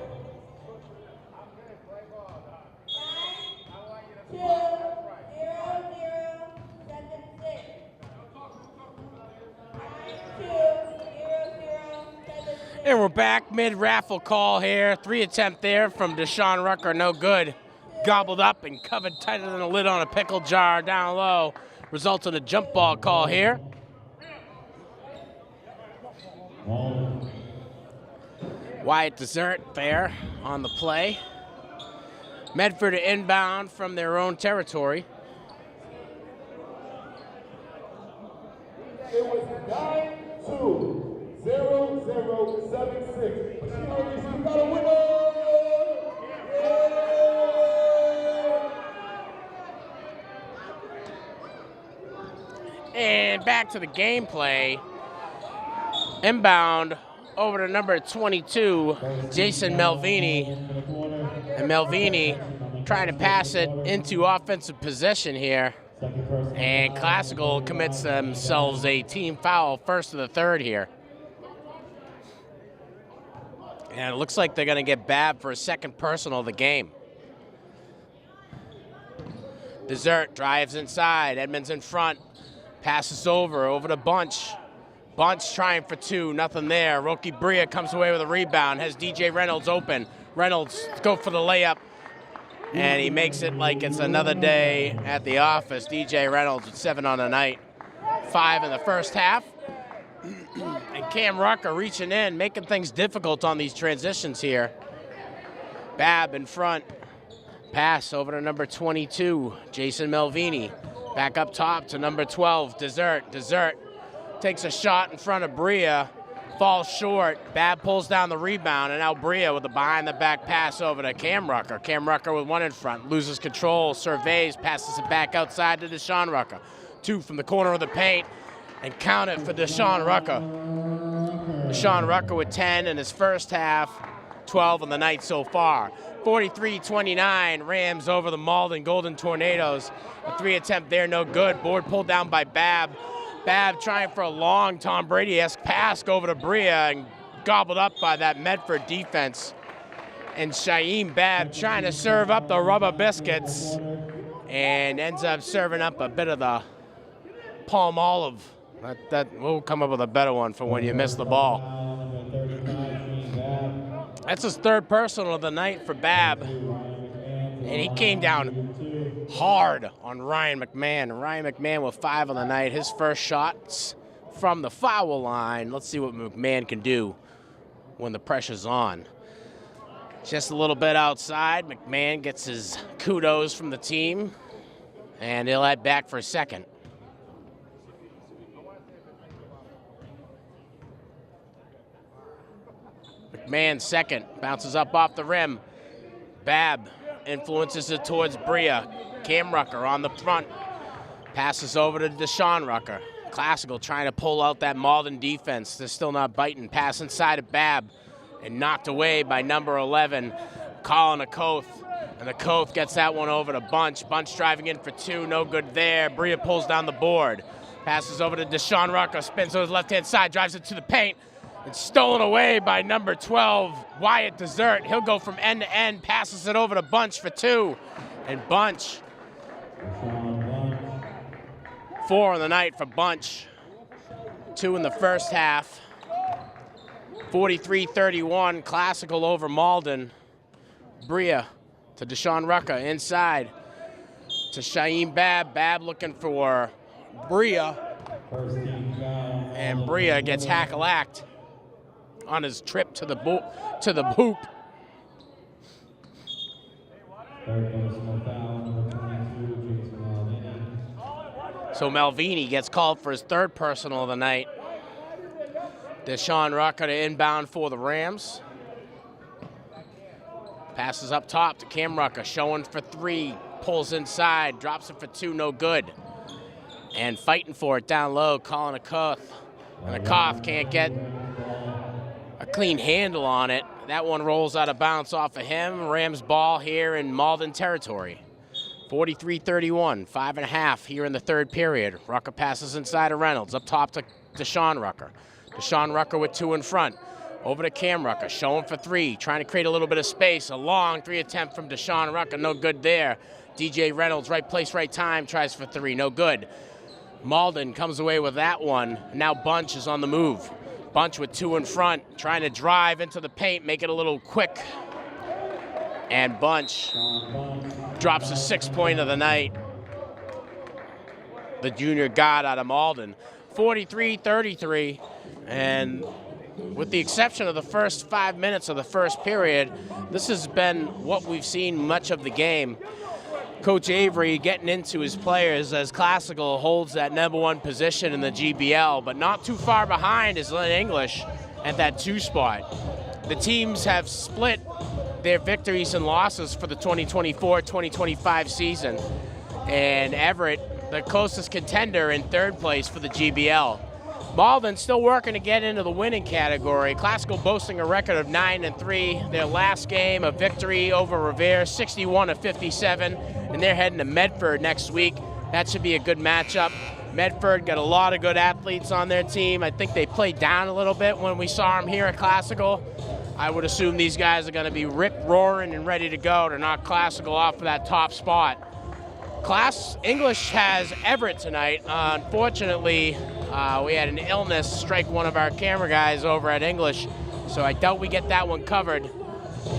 And we're back, mid-raffle call here. 3 attempt there from Deshaun Rucker, no good. Gobbled up and covered tighter than a lid on a pickle jar down low. Results in a jump ball call here. Wyatt Dessert there on the play. Medford inbound from their own territory. It was 9-2-0-0-7-6. But she already got a winner! And back to the gameplay. Inbound over to number 22, Jason Melvini. And Melvini trying to pass it into offensive possession here. And Classical commits themselves a team foul, first of the third here. And it looks like they're going to get Babb for a second personal of the game. Dessert drives inside, Edmonds in front. Passes over to Bunch. Bunch trying for two, nothing there. Roki Bria comes away with a rebound, has DJ Reynolds open. Reynolds go for the layup, and he makes it like it's another day at the office. DJ Reynolds with 7 on the night, 5 in the first half. And Cam Rucker reaching in, making things difficult on these transitions here. Babb in front. Pass over to number 22, Jason Melvini. Back up top to number 12, Dessert. Dessert takes a shot in front of Bria, falls short. Babb pulls down the rebound, and now Bria with the behind-the-back pass over to Cam Rucker. Cam Rucker with 1 in front, loses control, surveys, passes it back outside to Deshaun Rucker. 2 from the corner of the paint, and count it for Deshaun Rucker. Deshaun Rucker with 10 in his first half, 12 on the night so far. 43-29, Rams over the Malden Golden Tornadoes. A 3 attempt there, no good. Board pulled down by Babb. Babb trying for a long Tom Brady-esque pass over to Bria and gobbled up by that Medford defense. And Shaim Babb trying to serve up the rubber biscuits and ends up serving up a bit of the palm olive. We'll come up with a better one for when you miss the ball. That's his 3rd personal of the night for Babb. And he came down hard on Ryan McMahon. Ryan McMahon with 5 on the night. His first shots from the foul line. Let's see what McMahon can do when the pressure's on. Just a little bit outside. McMahon gets his kudos from the team. And he'll head back for a second. McMahon second, bounces up off the rim. Babb influences it towards Bria. Cam Rucker on the front. Passes over to Deshaun Rucker. Classical trying to pull out that Malden defense. They're still not biting. Pass inside of Babb and knocked away by number 11, Colin Akoth. And Akoth gets that one over to Bunch. Bunch driving in for 2, no good there. Bria pulls down the board. Passes over to Deshaun Rucker, spins to his left-hand side, drives it to the paint. It's stolen away by number 12, Wyatt Dessert. He'll go from end to end, passes it over to Bunch for 2. And Bunch, 4 on the night for Bunch. 2 in the first half. 43-31, Classical over Malden. Bria to Deshaun Rucker, inside to Shaim Babb. Babb looking for Bria. And Bria gets hackalacked on his trip to the hoop. So Melvini gets called for his 3rd personal of the night. Deshaun Rucker to inbound for the Rams. Passes up top to Cam Rucker, showing for 3, pulls inside, drops it for 2, no good. And fighting for it down low, Colin Akoth. And Akoth can't get a clean handle on it. That one rolls out of bounds off of him. Rams ball here in Malden territory. 43-31, 5.5 here in the 3rd period. Rucker passes inside of Reynolds, up top to Deshaun Rucker. Deshaun Rucker with 2 in front. Over to Cam Rucker, showing for 3, trying to create a little bit of space. A long 3 attempt from Deshaun Rucker, no good there. DJ Reynolds, right place, right time, tries for 3, no good. Malden comes away with that one. Now Bunch is on the move. Bunch with 2 in front, trying to drive into the paint, make it a little quick. And Bunch drops a 6th point of the night. The junior guard out of Malden. 43-33, and with the exception of the first 5 minutes of the first period, this has been what we've seen much of the game. Coach Avery getting into his players as Classical holds that #1 position in the GBL, but not too far behind is Lynn English at that 2 spot. The teams have split their victories and losses for the 2024-2025 season, and Everett, the closest contender, in 3rd place for the GBL. Malden still working to get into the winning category. Classical boasting a record of 9-3. Their last game, a victory over Revere, 61-57, and they're heading to Medford next week. That should be a good matchup. Medford got a lot of good athletes on their team. I think they played down a little bit when we saw them here at Classical. I would assume these guys are going to be rip-roaring and ready to go to knock Classical off of that top spot. English has Everett tonight. Unfortunately, we had an illness strike one of our camera guys over at English, so I doubt we get that one covered.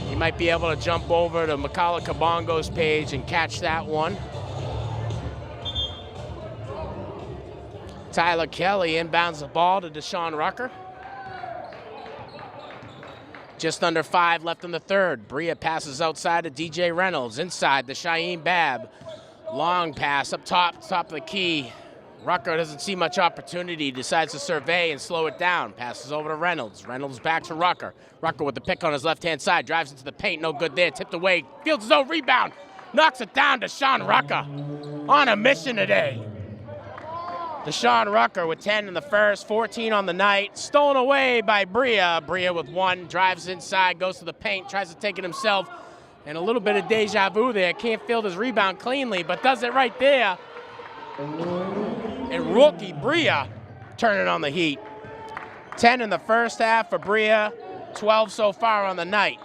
You might be able to jump over to Makala Kabongo's page and catch that one. Tyler Kelly inbounds the ball to Deshaun Rucker. Just under 5 left in the 3rd. Bria passes outside to DJ Reynolds. Inside to Shaheem Babb. Long pass up top of the key. Rucker doesn't see much opportunity, decides to survey and slow it down. Passes over to Reynolds. Reynolds back to Rucker. Rucker with the pick on his left-hand side. Drives into the paint, no good there. Tipped away, fields his own rebound. Knocks it down to Deshaun Rucker. On a mission today. Deshaun Rucker with 10 in the first, 14 on the night. Stolen away by Bria. Bria with 1, drives inside, goes to the paint, tries to take it himself. And a little bit of deja vu there. Can't field his rebound cleanly, but does it right there. And rookie Bria turning on the heat. 10 in the first half for Bria, 12 so far on the night.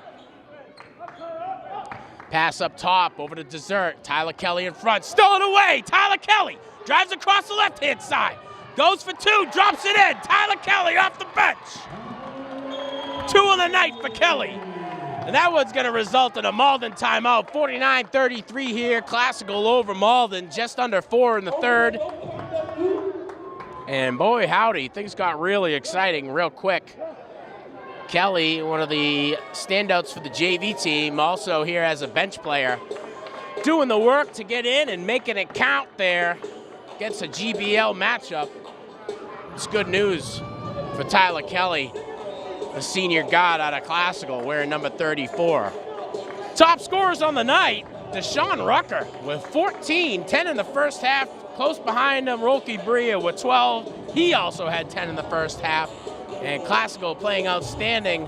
Pass up top over to Desert. Tyler Kelly in front. Stolen away. Tyler Kelly drives across the left-hand side. Goes for 2, drops it in. Tyler Kelly off the bench. 2 on the night for Kelly. And that one's going to result in a Malden timeout. 49-33 here. Classical over Malden. Just under 4 in the 3rd. And boy, howdy, things got really exciting real quick. Kelly, one of the standouts for the JV team, also here as a bench player, doing the work to get in and making it count there against a GBL matchup. It's good news for Tyler Kelly, the senior guard out of Classical, wearing number 34. Top scorers on the night, Deshaun Rucker with 14, 10 in the first half. Close behind him, Roki Bria with 12. He also had 10 in the first half. And Classical playing outstanding,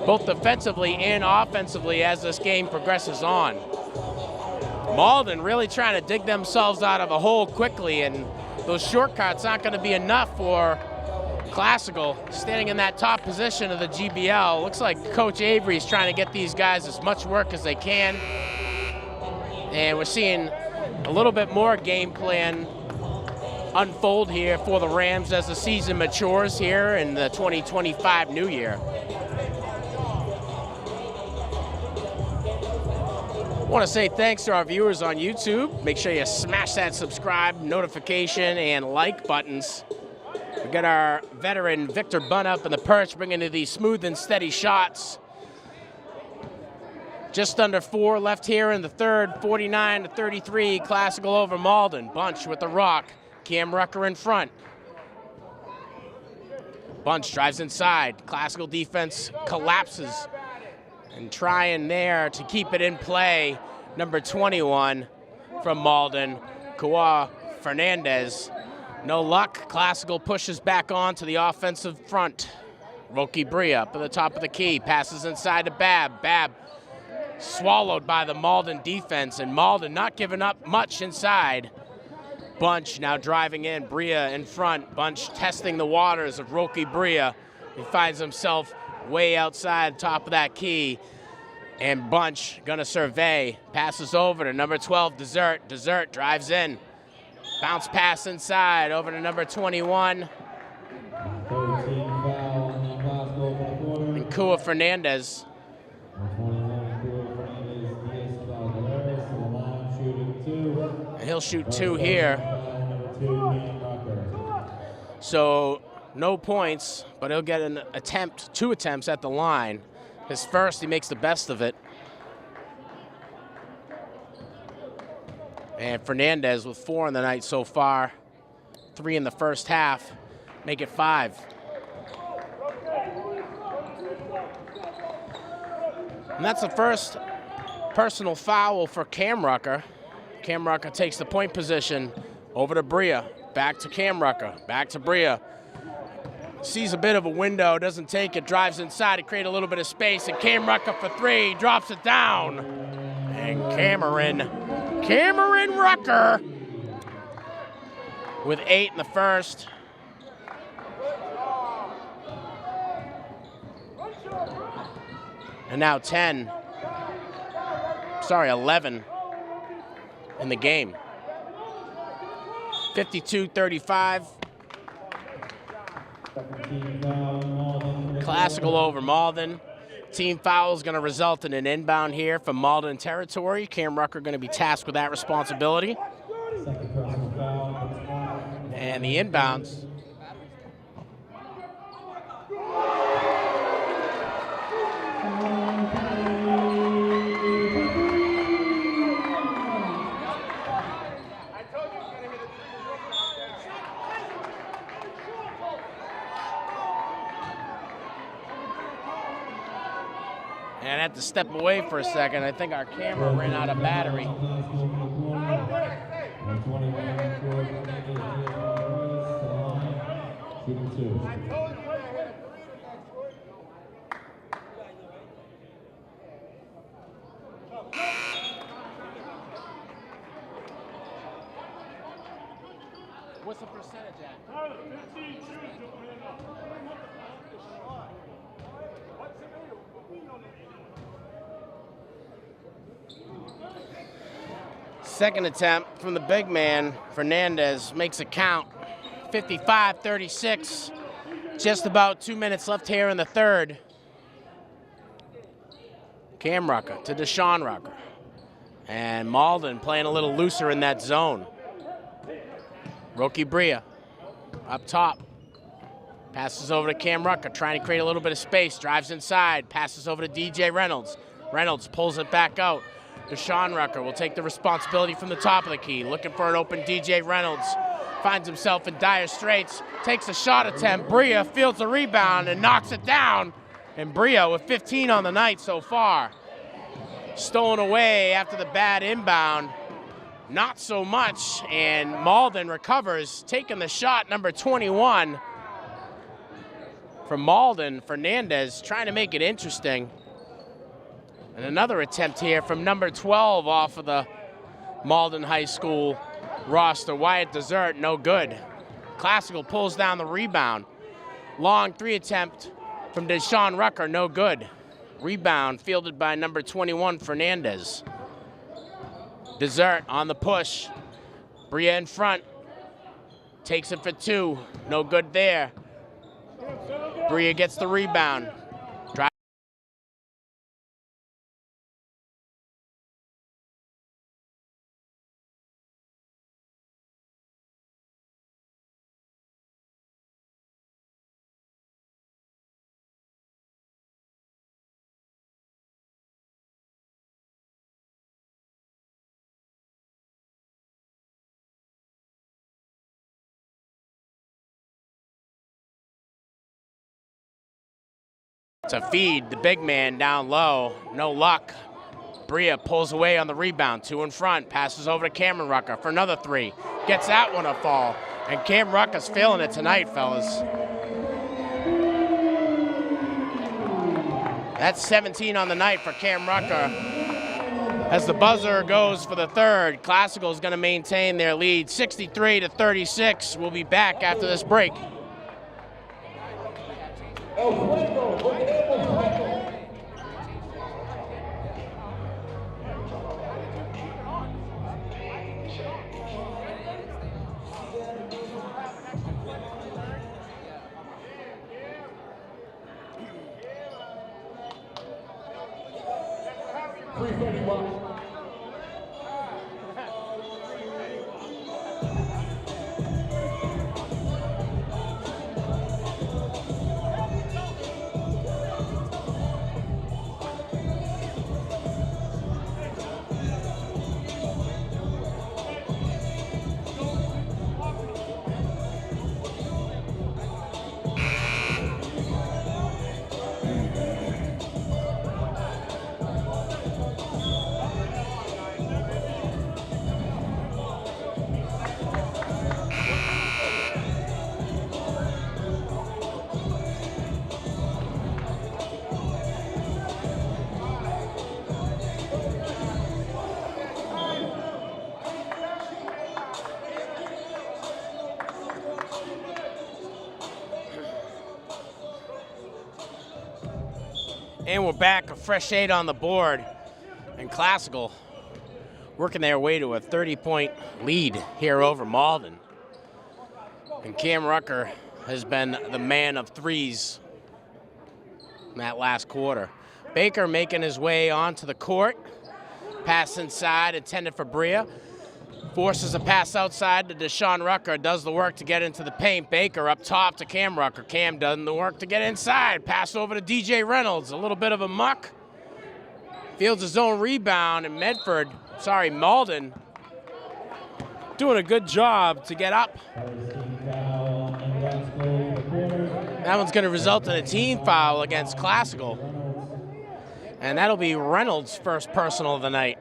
both defensively and offensively as this game progresses on. Malden really trying to dig themselves out of a hole quickly, and those shortcuts aren't going to be enough for Classical, standing in that top position of the GBL. Looks like Coach Avery's trying to get these guys as much work as they can. And we're seeing a little bit more game plan unfold here for the Rams as the season matures here in the 2025 new year. I want to say thanks to our viewers on YouTube. Make sure you smash that subscribe, notification, and like buttons. We got our veteran Victor Bunn up in the perch, bringing in these smooth and steady shots. Just under 4 left here in the 3rd, 49-33, Classical over Malden. Bunch with the rock, Cam Rucker in front. Bunch drives inside, Classical defense collapses and trying there to keep it in play. Number 21 from Malden, Kua Fernandez. No luck, Classical pushes back on to the offensive front. Roki Bria up at the top of the key, passes inside to Babb. Babb swallowed by the Malden defense, and Malden not giving up much inside. Bunch now driving in, Bria in front. Bunch testing the waters of Roki Bria. He finds himself way outside top of that key. And Bunch gonna survey, passes over to number 12, Dessert. Dessert drives in. Bounce pass inside over to number 21. 13 foul on Lynn Classical for the quarter. And Kua Fernandez. 21, Kua Fernandez, Diaz Valderez to the line, shooting 2. And he'll shoot 2 here. Foul, number 2, Cam Rucker. So no points, but he'll get an attempt, 2 attempts at the line. His first, he makes the best of it. And Fernandez with 4 in the night so far, 3 in the first half, make it 5. And that's the first personal foul for Cam Rucker. Cam Rucker takes the point position over to Bria, back to Cam Rucker, back to Bria. Sees a bit of a window, doesn't take it, drives inside to create a little bit of space, and Cam Rucker for 3, drops it down. And Cameron Rucker with 8 in the first. And now 11 in the game. 52-35. Classical over Malden. Team foul is going to result in an inbound here from Malden territory. Cam Rucker going to be tasked with that responsibility. And the inbounds. And I had to step away for a second. I think our camera ran out of battery. What's the percentage at? Second attempt from the big man, Fernandez, makes it count. 55-36. Just about 2 minutes left here in the third. Cam Rucker to Deshaun Rucker. And Malden playing a little looser in that zone. Roki Bria up top. Passes over to Cam Rucker, trying to create a little bit of space. Drives inside, passes over to DJ Reynolds. Reynolds pulls it back out. Deshaun Rucker will take the responsibility from the top of the key. Looking for an open DJ Reynolds. Finds himself in dire straits. Takes a shot attempt. Bria fields a rebound and knocks it down. And Bria with 15 on the night so far. Stolen away after the bad inbound. Not so much. And Malden recovers, taking the shot, number 21. From Malden, Fernandez trying to make it interesting. And another attempt here from number 12 off of the Malden High School roster. Wyatt Dessert, no good. Classical pulls down the rebound. Long 3 attempt from Deshaun Rucker, no good. Rebound fielded by number 21, Fernandez. Dessert on the push. Bria in front. Takes it for 2, no good there. Bria gets the rebound. To feed the big man down low, no luck. Bria pulls away on the rebound, 2 in front, passes over to Cameron Rucker for another 3. Gets that one a fall, and Cam Rucker's feeling it tonight, fellas. That's 17 on the night for Cam Rucker. As the buzzer goes for the third, Classical is going to maintain their lead, 63-36. We'll be back after this break. El Fuego, porque El Fuego. And we're back, a fresh 8 on the board. And Classical working their way to a 30-point lead here over Malden. And Cam Rucker has been the man of threes in that last quarter. Baker making his way onto the court. Pass inside, intended for Bria. Forces a pass outside to Deshaun Rucker, does the work to get into the paint. Baker up top to Cam Rucker. Cam does the work to get inside. Pass over to DJ Reynolds, a little bit of a muck. Fields his own rebound, and Malden doing a good job to get up. That one's going to result in a team foul against Classical. And that'll be Reynolds' first personal of the night.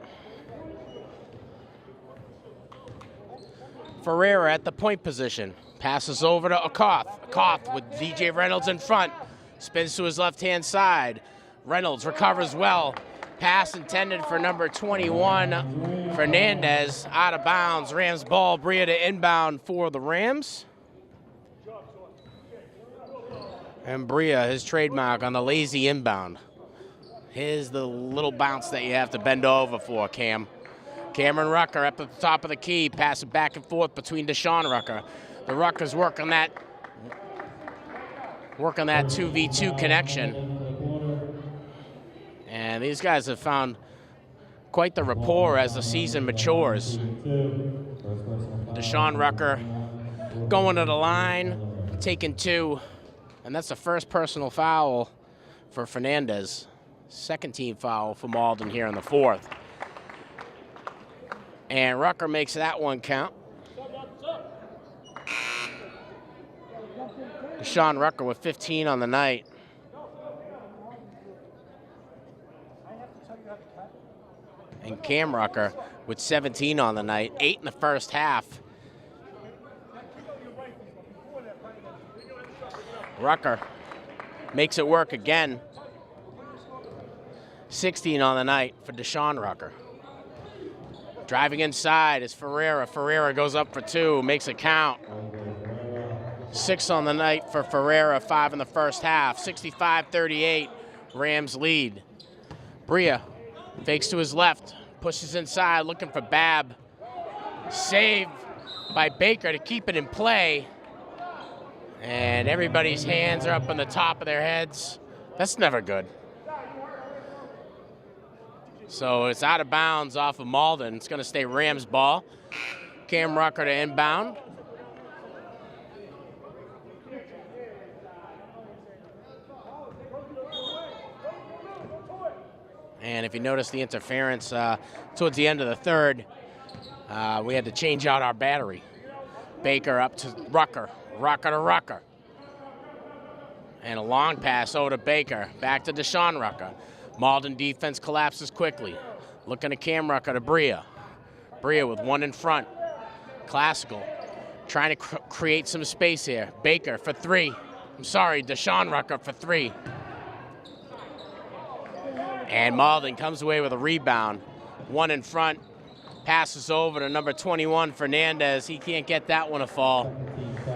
Ferreira at the point position. Passes over to Akoth. Akoth with DJ Reynolds in front. Spins to his left-hand side. Reynolds recovers well. Pass intended for number 21, Fernandez. Out of bounds. Rams ball. Bria to inbound for the Rams. And Bria, his trademark on the lazy inbound. Here's the little bounce that you have to bend over for, Cam. Cameron Rucker up at the top of the key, passing back and forth between Deshaun Rucker. The Ruckers work on that 2v2 connection. And these guys have found quite the rapport as the season matures. Deshaun Rucker going to the line, taking 2, and that's the first personal foul for Fernandez. Second team foul for Malden here in the fourth. And Rucker makes that one count. Deshaun Rucker with 15 on the night. And Cam Rucker with 17 on the night, 8 in the first half. Rucker makes it work again. 16 on the night for Deshaun Rucker. Driving inside is Ferreira. Ferreira goes up for 2, makes it count. 6 on the night for Ferreira, 5 in the first half. 65-38, Rams lead. Bria fakes to his left, pushes inside, looking for Babb. Save by Baker to keep it in play. And everybody's hands are up on the top of their heads. That's never good. So it's out of bounds off of Malden. It's going to stay Rams ball. Cam Rucker to inbound. And if you notice the interference towards the end of the third, we had to change out our battery. Baker up to Rucker. Rucker to Rucker. And a long pass over to Baker. Back to Deshaun Rucker. Malden defense collapses quickly. Looking at Cam Rucker to Bria. Bria with 1 in front. Classical trying to create some space here. Baker for 3. Deshaun Rucker for 3. And Malden comes away with a rebound. one in front. Passes over to number 21, Fernandez. He can't get that one to fall.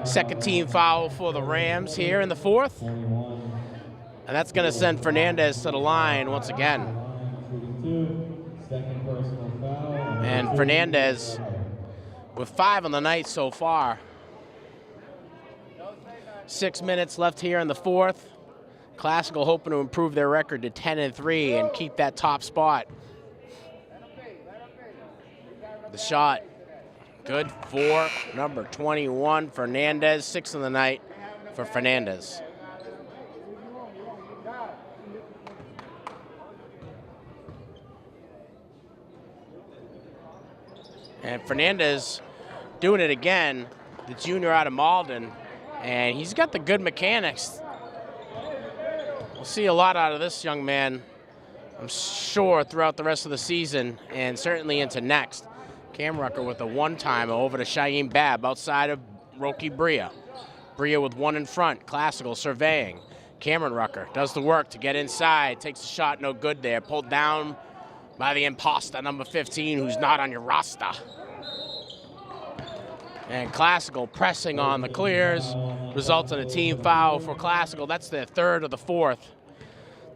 Second team foul for the Rams here in the fourth. And that's going to send Fernandez to the line once again. And Fernandez with 5 on the night so far. 6 minutes left here in the fourth. Classical hoping to improve their record to 10-3 and keep that top spot. The shot, good for number 21, Fernandez. 6 on the night for Fernandez. And Fernandez doing it again, the junior out of Malden, and he's got the good mechanics. We'll see a lot out of this young man, I'm sure, throughout the rest of the season and certainly into next. Cam Rucker with a one-timer over to Shaim Babb outside of Roki Bria. Bria with one in front, Classical surveying. Cameron Rucker does the work to get inside, takes a shot, no good there. Pulled down by the imposter, number 15, who's not on your roster. And Classical pressing on the clears, results in a team foul for Classical. That's their third of the fourth.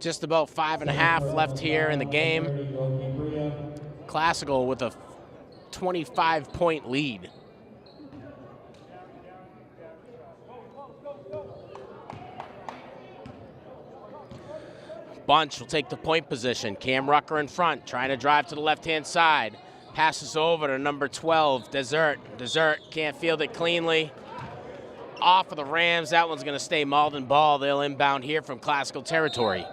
Just about 5.5 left here in the game. Classical with a 25-point lead. Bunch will take the point position. Cam Rucker in front, trying to drive to the left-hand side. Passes over to number 12, Desert. Desert can't field it cleanly. Off of the Rams. That one's going to stay Malden ball. They'll inbound here from Classical territory.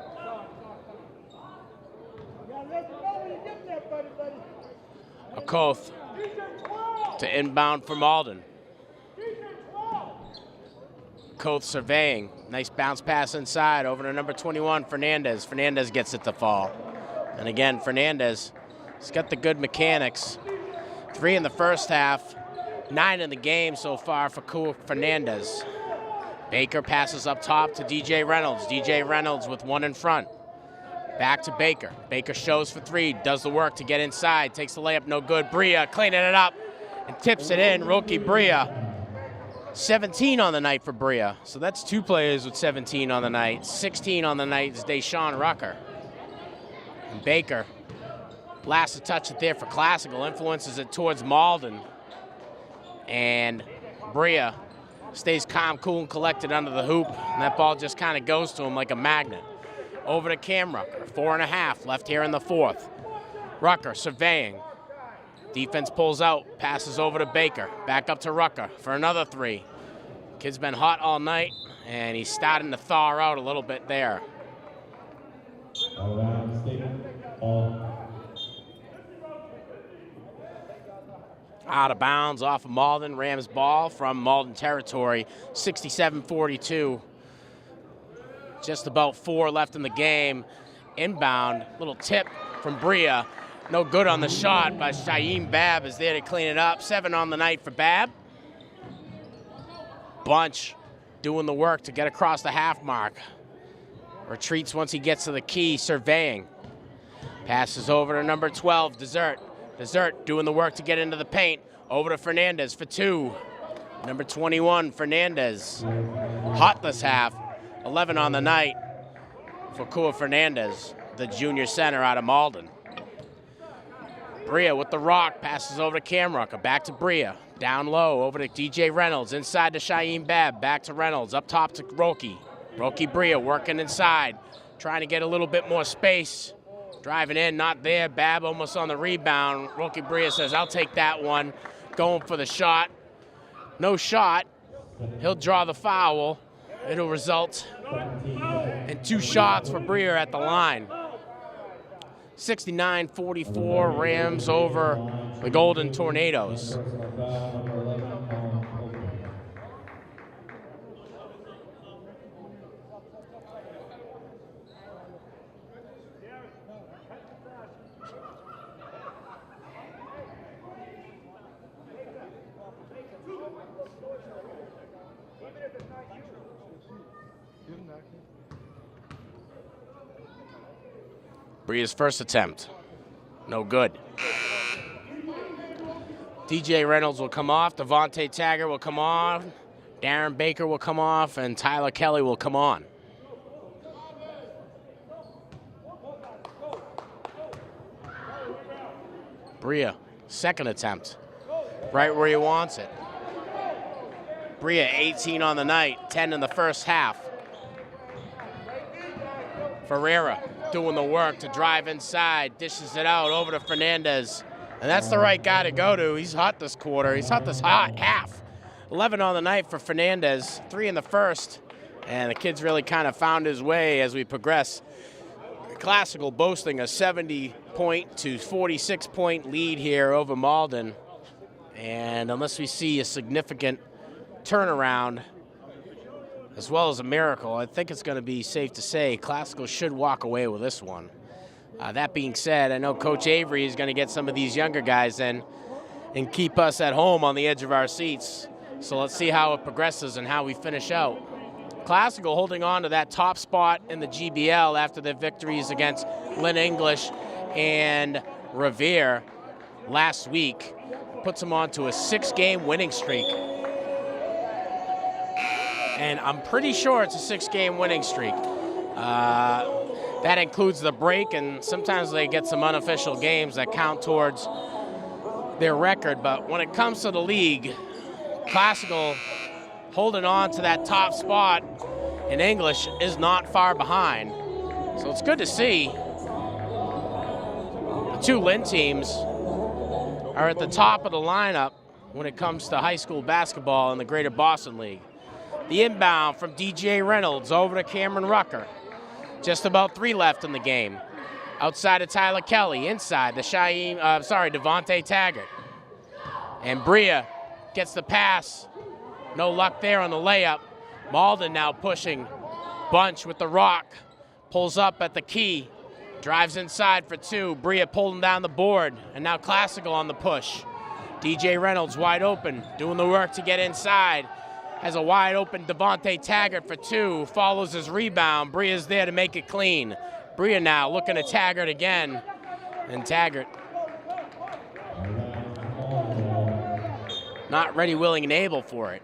Koth to inbound for Malden. Koth surveying. Nice bounce pass inside over to number 21, Fernandez. Fernandez gets it to fall. And again, Fernandez, he's got the good mechanics. 3 in the first half, 9 in the game so far for Fernandez. Baker passes up top to DJ Reynolds. DJ Reynolds with one in front. Back to Baker. Baker shows for 3, does the work to get inside, takes the layup, no good. Bria cleaning it up and tips it in. Roki Bria, 17 on the night for Bria. So that's 2 players with 17 on the night. 16 on the night is Deshaun Rucker. And Baker, last to touch it there for Classical, influences it towards Malden. And Bria stays calm, cool, and collected under the hoop. And that ball just kind of goes to him like a magnet. Over to Cam Rucker, 4.5 left here in the fourth. Rucker surveying. Defense pulls out, passes over to Baker. Back up to Rucker for another 3. Kid's been hot all night, and he's starting to thaw out a little bit there. Out of bounds off of Malden. Rams ball from Malden territory, 67-42. Just about 4 left in the game. Inbound, little tip from Bria. No good on the shot, but Shaim Babb is there to clean it up. 7 on the night for Babb. Bunch doing the work to get across the half mark. Retreats once he gets to the key, surveying. Passes over to number 12, Desert. Desert doing the work to get into the paint. Over to Fernandez for 2. Number 21, Fernandez. Hot this half. 11 on the night for Kua Fernandez, the junior center out of Malden. Bria with the rock, passes over to Cam Rucker, back to Bria, down low, over to DJ Reynolds, inside to Shaim Babb, back to Reynolds, up top to Roki. Roki Bria working inside, trying to get a little bit more space. Driving in, not there, Babb almost on the rebound. Roki Bria says, I'll take that one. Going for the shot. No shot. He'll draw the foul. It'll result in 2 shots for Bria at the line. 69-44, Rams over the Golden Tornadoes. Bria's first attempt. No good. DJ Reynolds will come off. Devontae Taggart will come on. Darren Baker will come off. And Tyler Kelly will come on. Bria, second attempt. Right where he wants it. Bria, 18 on the night, 10 in the first half. Ferreira doing the work to drive inside, dishes it out over to Fernandez. And that's the right guy to go to. He's hot this quarter. He's hot this half. 11 on the night for Fernandez, 3 in the first. And the kid's really kind of found his way as we progress. Classical boasting a 70-point to 46-point lead here over Malden. And unless we see a significant turnaround, as well as a miracle, I think it's going to be safe to say Classical should walk away with this one. That being said, I know Coach Avery is going to get some of these younger guys in and keep us at home on the edge of our seats. So let's see how it progresses and how we finish out. Classical holding on to that top spot in the GBL after their victories against Lynn English and Revere last week. Puts them on to a 6-game winning streak. And I'm pretty sure it's a 6-game winning streak. That includes the break, and sometimes they get some unofficial games that count towards their record. But when it comes to the league, Classical holding on to that top spot in English is not far behind. So it's good to see. The two Lynn teams are at the top of the lineup when it comes to high school basketball in the Greater Boston League. The inbound from DJ Reynolds over to Cameron Rucker. Just about 3 left in the game. Outside of Tyler Kelly, inside the Devontae Taggart. And Bria gets the pass. No luck there on the layup. Malden now pushing. Bunch with the rock. Pulls up at the key. Drives inside for 2. Bria pulling down the board. And now Classical on the push. DJ Reynolds wide open. Doing the work to get inside. Has a wide open Devontae Taggart for 2. Follows his rebound. Bria's there to make it clean. Bria now looking at Taggart again. And Taggart not ready, willing, and able for it.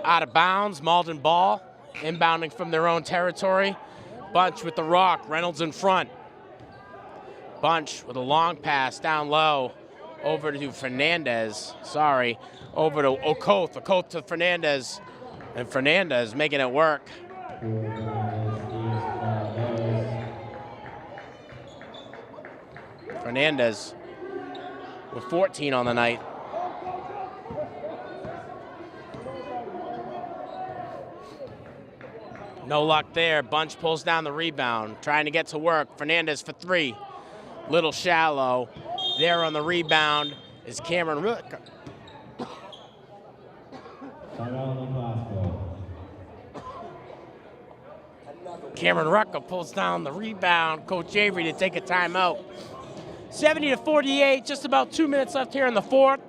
Out of bounds, Malden ball. Inbounding from their own territory. Bunch with the rock. Reynolds in front. Bunch with a long pass down low. Over to Fernandez. Over to Okoth. Okoth to Fernandez. And Fernandez making it work. Fernandez with 14 on the night. No luck there. Bunch pulls down the rebound. Trying to get to work. Fernandez for 3. Little shallow. There on the rebound is Cameron Rucker. Cameron Rucker pulls down the rebound. Coach Avery to take a timeout. 70-48, just about 2 minutes left here in the fourth.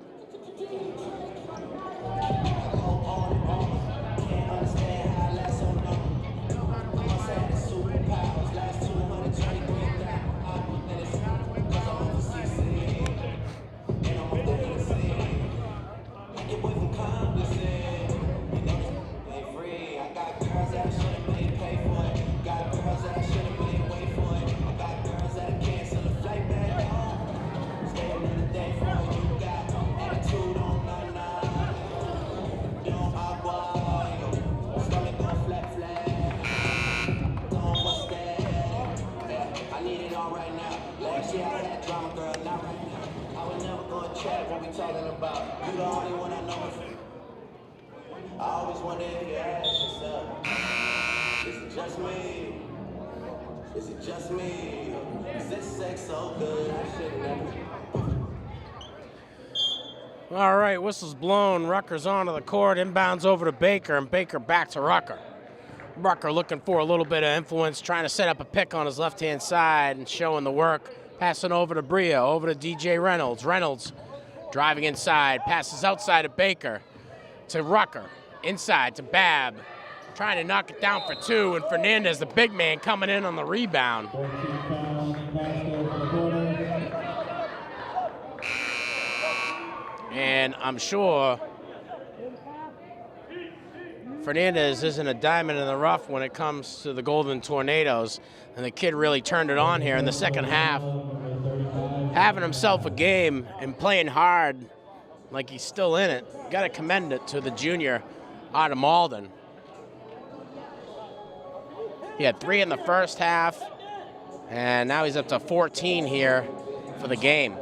All right, whistle's blown. Rucker's onto the court. Inbounds over to Baker, and Baker back to Rucker. Rucker looking for a little bit of influence, trying to set up a pick on his left-hand side and showing the work. Passing over to Bria, over to DJ Reynolds. Reynolds driving inside, passes outside of Baker to Rucker. Inside to Babb, trying to knock it down for 2, and Fernandez, the big man, coming in on the rebound. And I'm sure Fernandez isn't a diamond in the rough when it comes to the Golden Tornadoes. And the kid really turned it on here in the second half, having himself a game and playing hard like he's still in it. Got to commend it to the junior out of Malden. He had 3 in the first half, and now he's up to 14 here for the game.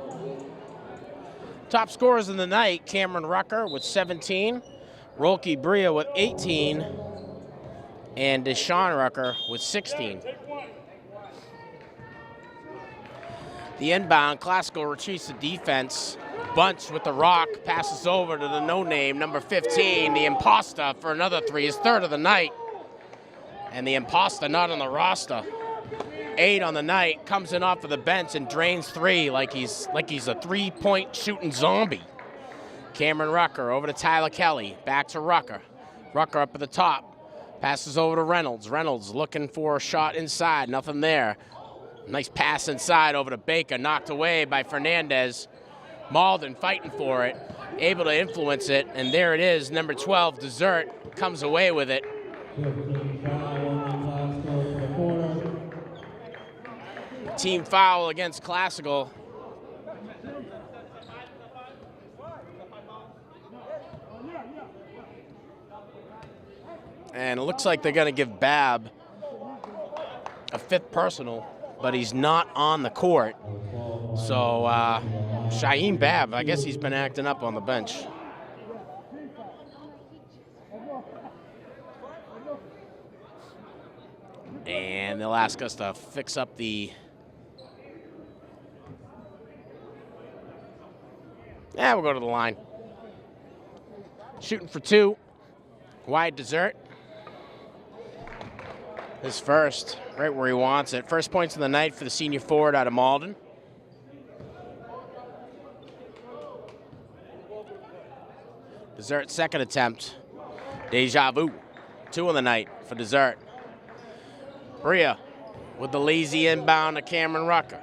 Top scorers in the night, Cameron Rucker with 17, Rolke Bria with 18, and Deshaun Rucker with 16. The inbound, Classical retreats the defense. Bunch with the rock, passes over to the no-name, number 15, the Imposter for another 3, his 3rd of the night. And the Imposter not on the roster. 8 on the night, comes in off of the bench and drains 3 like he's a 3-point shooting zombie. Cameron Rucker over to Tyler Kelly, back to Rucker. Rucker up at the top, passes over to Reynolds. Reynolds looking for a shot inside, nothing there. Nice pass inside over to Baker, knocked away by Fernandez. Malden fighting for it, able to influence it, and there it is, number 12, Desert, comes away with it. Team foul against Classical. And it looks like they're going to give Babb a 5th personal, but he's not on the court. So Shaheem Babb, I guess he's been acting up on the bench. And they'll ask us to fix up the... Yeah, we'll go to the line. Shooting for 2, Wide Desert. His first, right where he wants it. First points of the night for the senior forward out of Malden. Desert second attempt. Deja vu. 2 on the night for Desert. Bria with the lazy inbound to Cameron Rucker.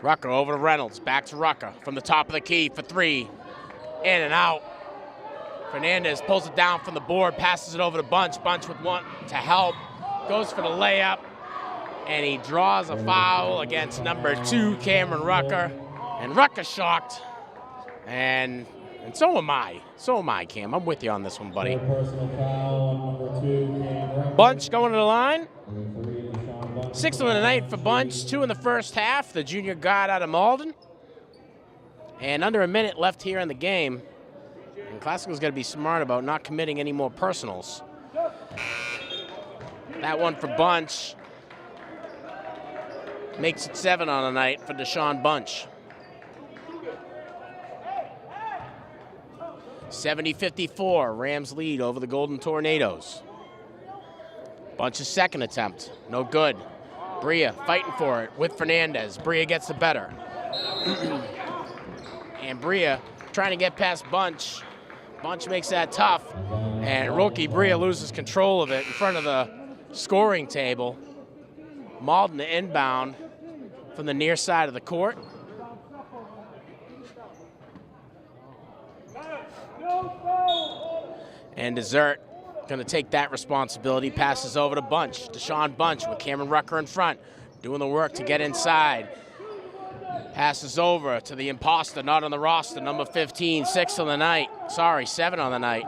Rucker over to Reynolds, back to Rucker from the top of the key for 3. In and out. Fernandez pulls it down from the board, passes it over to Bunch. Bunch with 1 to help, goes for the layup, and he draws a foul against number 2, Cameron Rucker. And Rucker shocked, and so am I. So am I, Cam. I'm with you on this one, buddy. Bunch going to the line. 6th of the night for Bunch, 2 in the first half. The junior guard out of Malden. And under a minute left here in the game. And Classical's got to be smart about not committing any more personals. That one for Bunch makes it 7 on the night for Deshaun Bunch. 70-54, Rams lead over the Golden Tornadoes. Bunch's second attempt, no good. Bria fighting for it with Fernandez. Bria gets the better. And Bria trying to get past Bunch. Bunch makes that tough. And Rolke Bria loses control of it in front of the scoring table. Malden inbound from the near side of the court. And Desert going to take that responsibility, passes over to Bunch. Deshaun Bunch with Cameron Rucker in front, doing the work to get inside. Passes over to the Imposter, not on the roster, number 15, 6 on the night. Sorry, 7 on the night.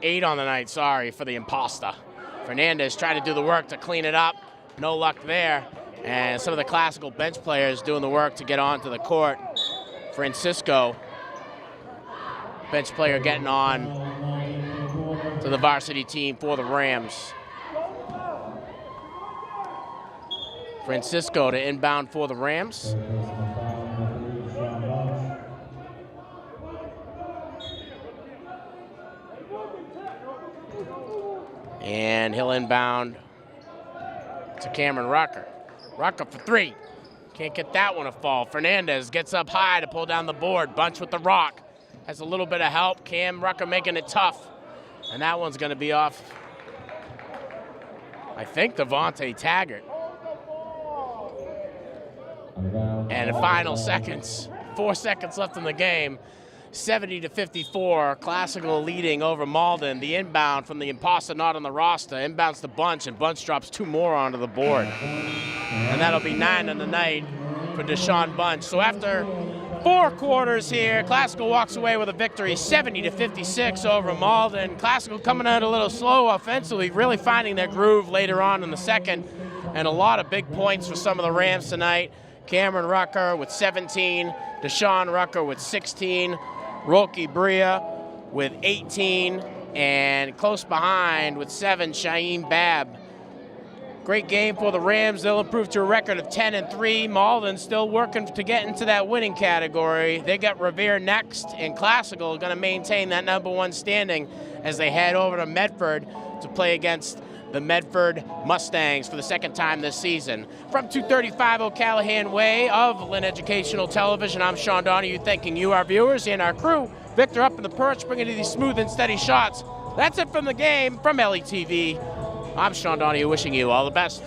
8 on the night, sorry, for the Imposter. Fernandez trying to do the work to clean it up. No luck there. And some of the Classical bench players doing the work to get onto the court. Francisco, bench player getting on to the varsity team for the Rams. Francisco to inbound for the Rams. And he'll inbound to Cameron Rucker. Rucker for 3. Can't get that one to fall. Fernandez gets up high to pull down the board. Bunch with the rock. Has a little bit of help. Cam Rucker making it tough. And that one's going to be off, I think, Devontae Taggart. And the final seconds 4 seconds left in the game. 70-54, Classical leading over Malden. The inbound from the imposter not on the roster. Inbounds to Bunch, and Bunch drops 2 more onto the board. And that'll be 9 on the night for Deshaun Bunch. So after 4 quarters here, Classical walks away with a victory, 70-56 over Malden. Classical coming out a little slow offensively, really finding their groove later on in the second. And a lot of big points for some of the Rams tonight. Cameron Rucker with 17, Deshaun Rucker with 16, Roki Bria with 18, and close behind with 7, Shaheem Bab. Great game for the Rams. They'll improve to a record of 10-3. Malden still working to get into that winning category. They got Revere next, and Classical going to maintain that #1 standing as they head over to Medford to play against the Medford Mustangs for the 2nd time this season. From 235 O'Callahan Way of Lynn Educational Television, I'm Sean Donahue, thanking you, our viewers, and our crew. Victor up in the perch, bringing you these smooth and steady shots. That's it from the game. From LETV, I'm Sean Donahue, wishing you all the best.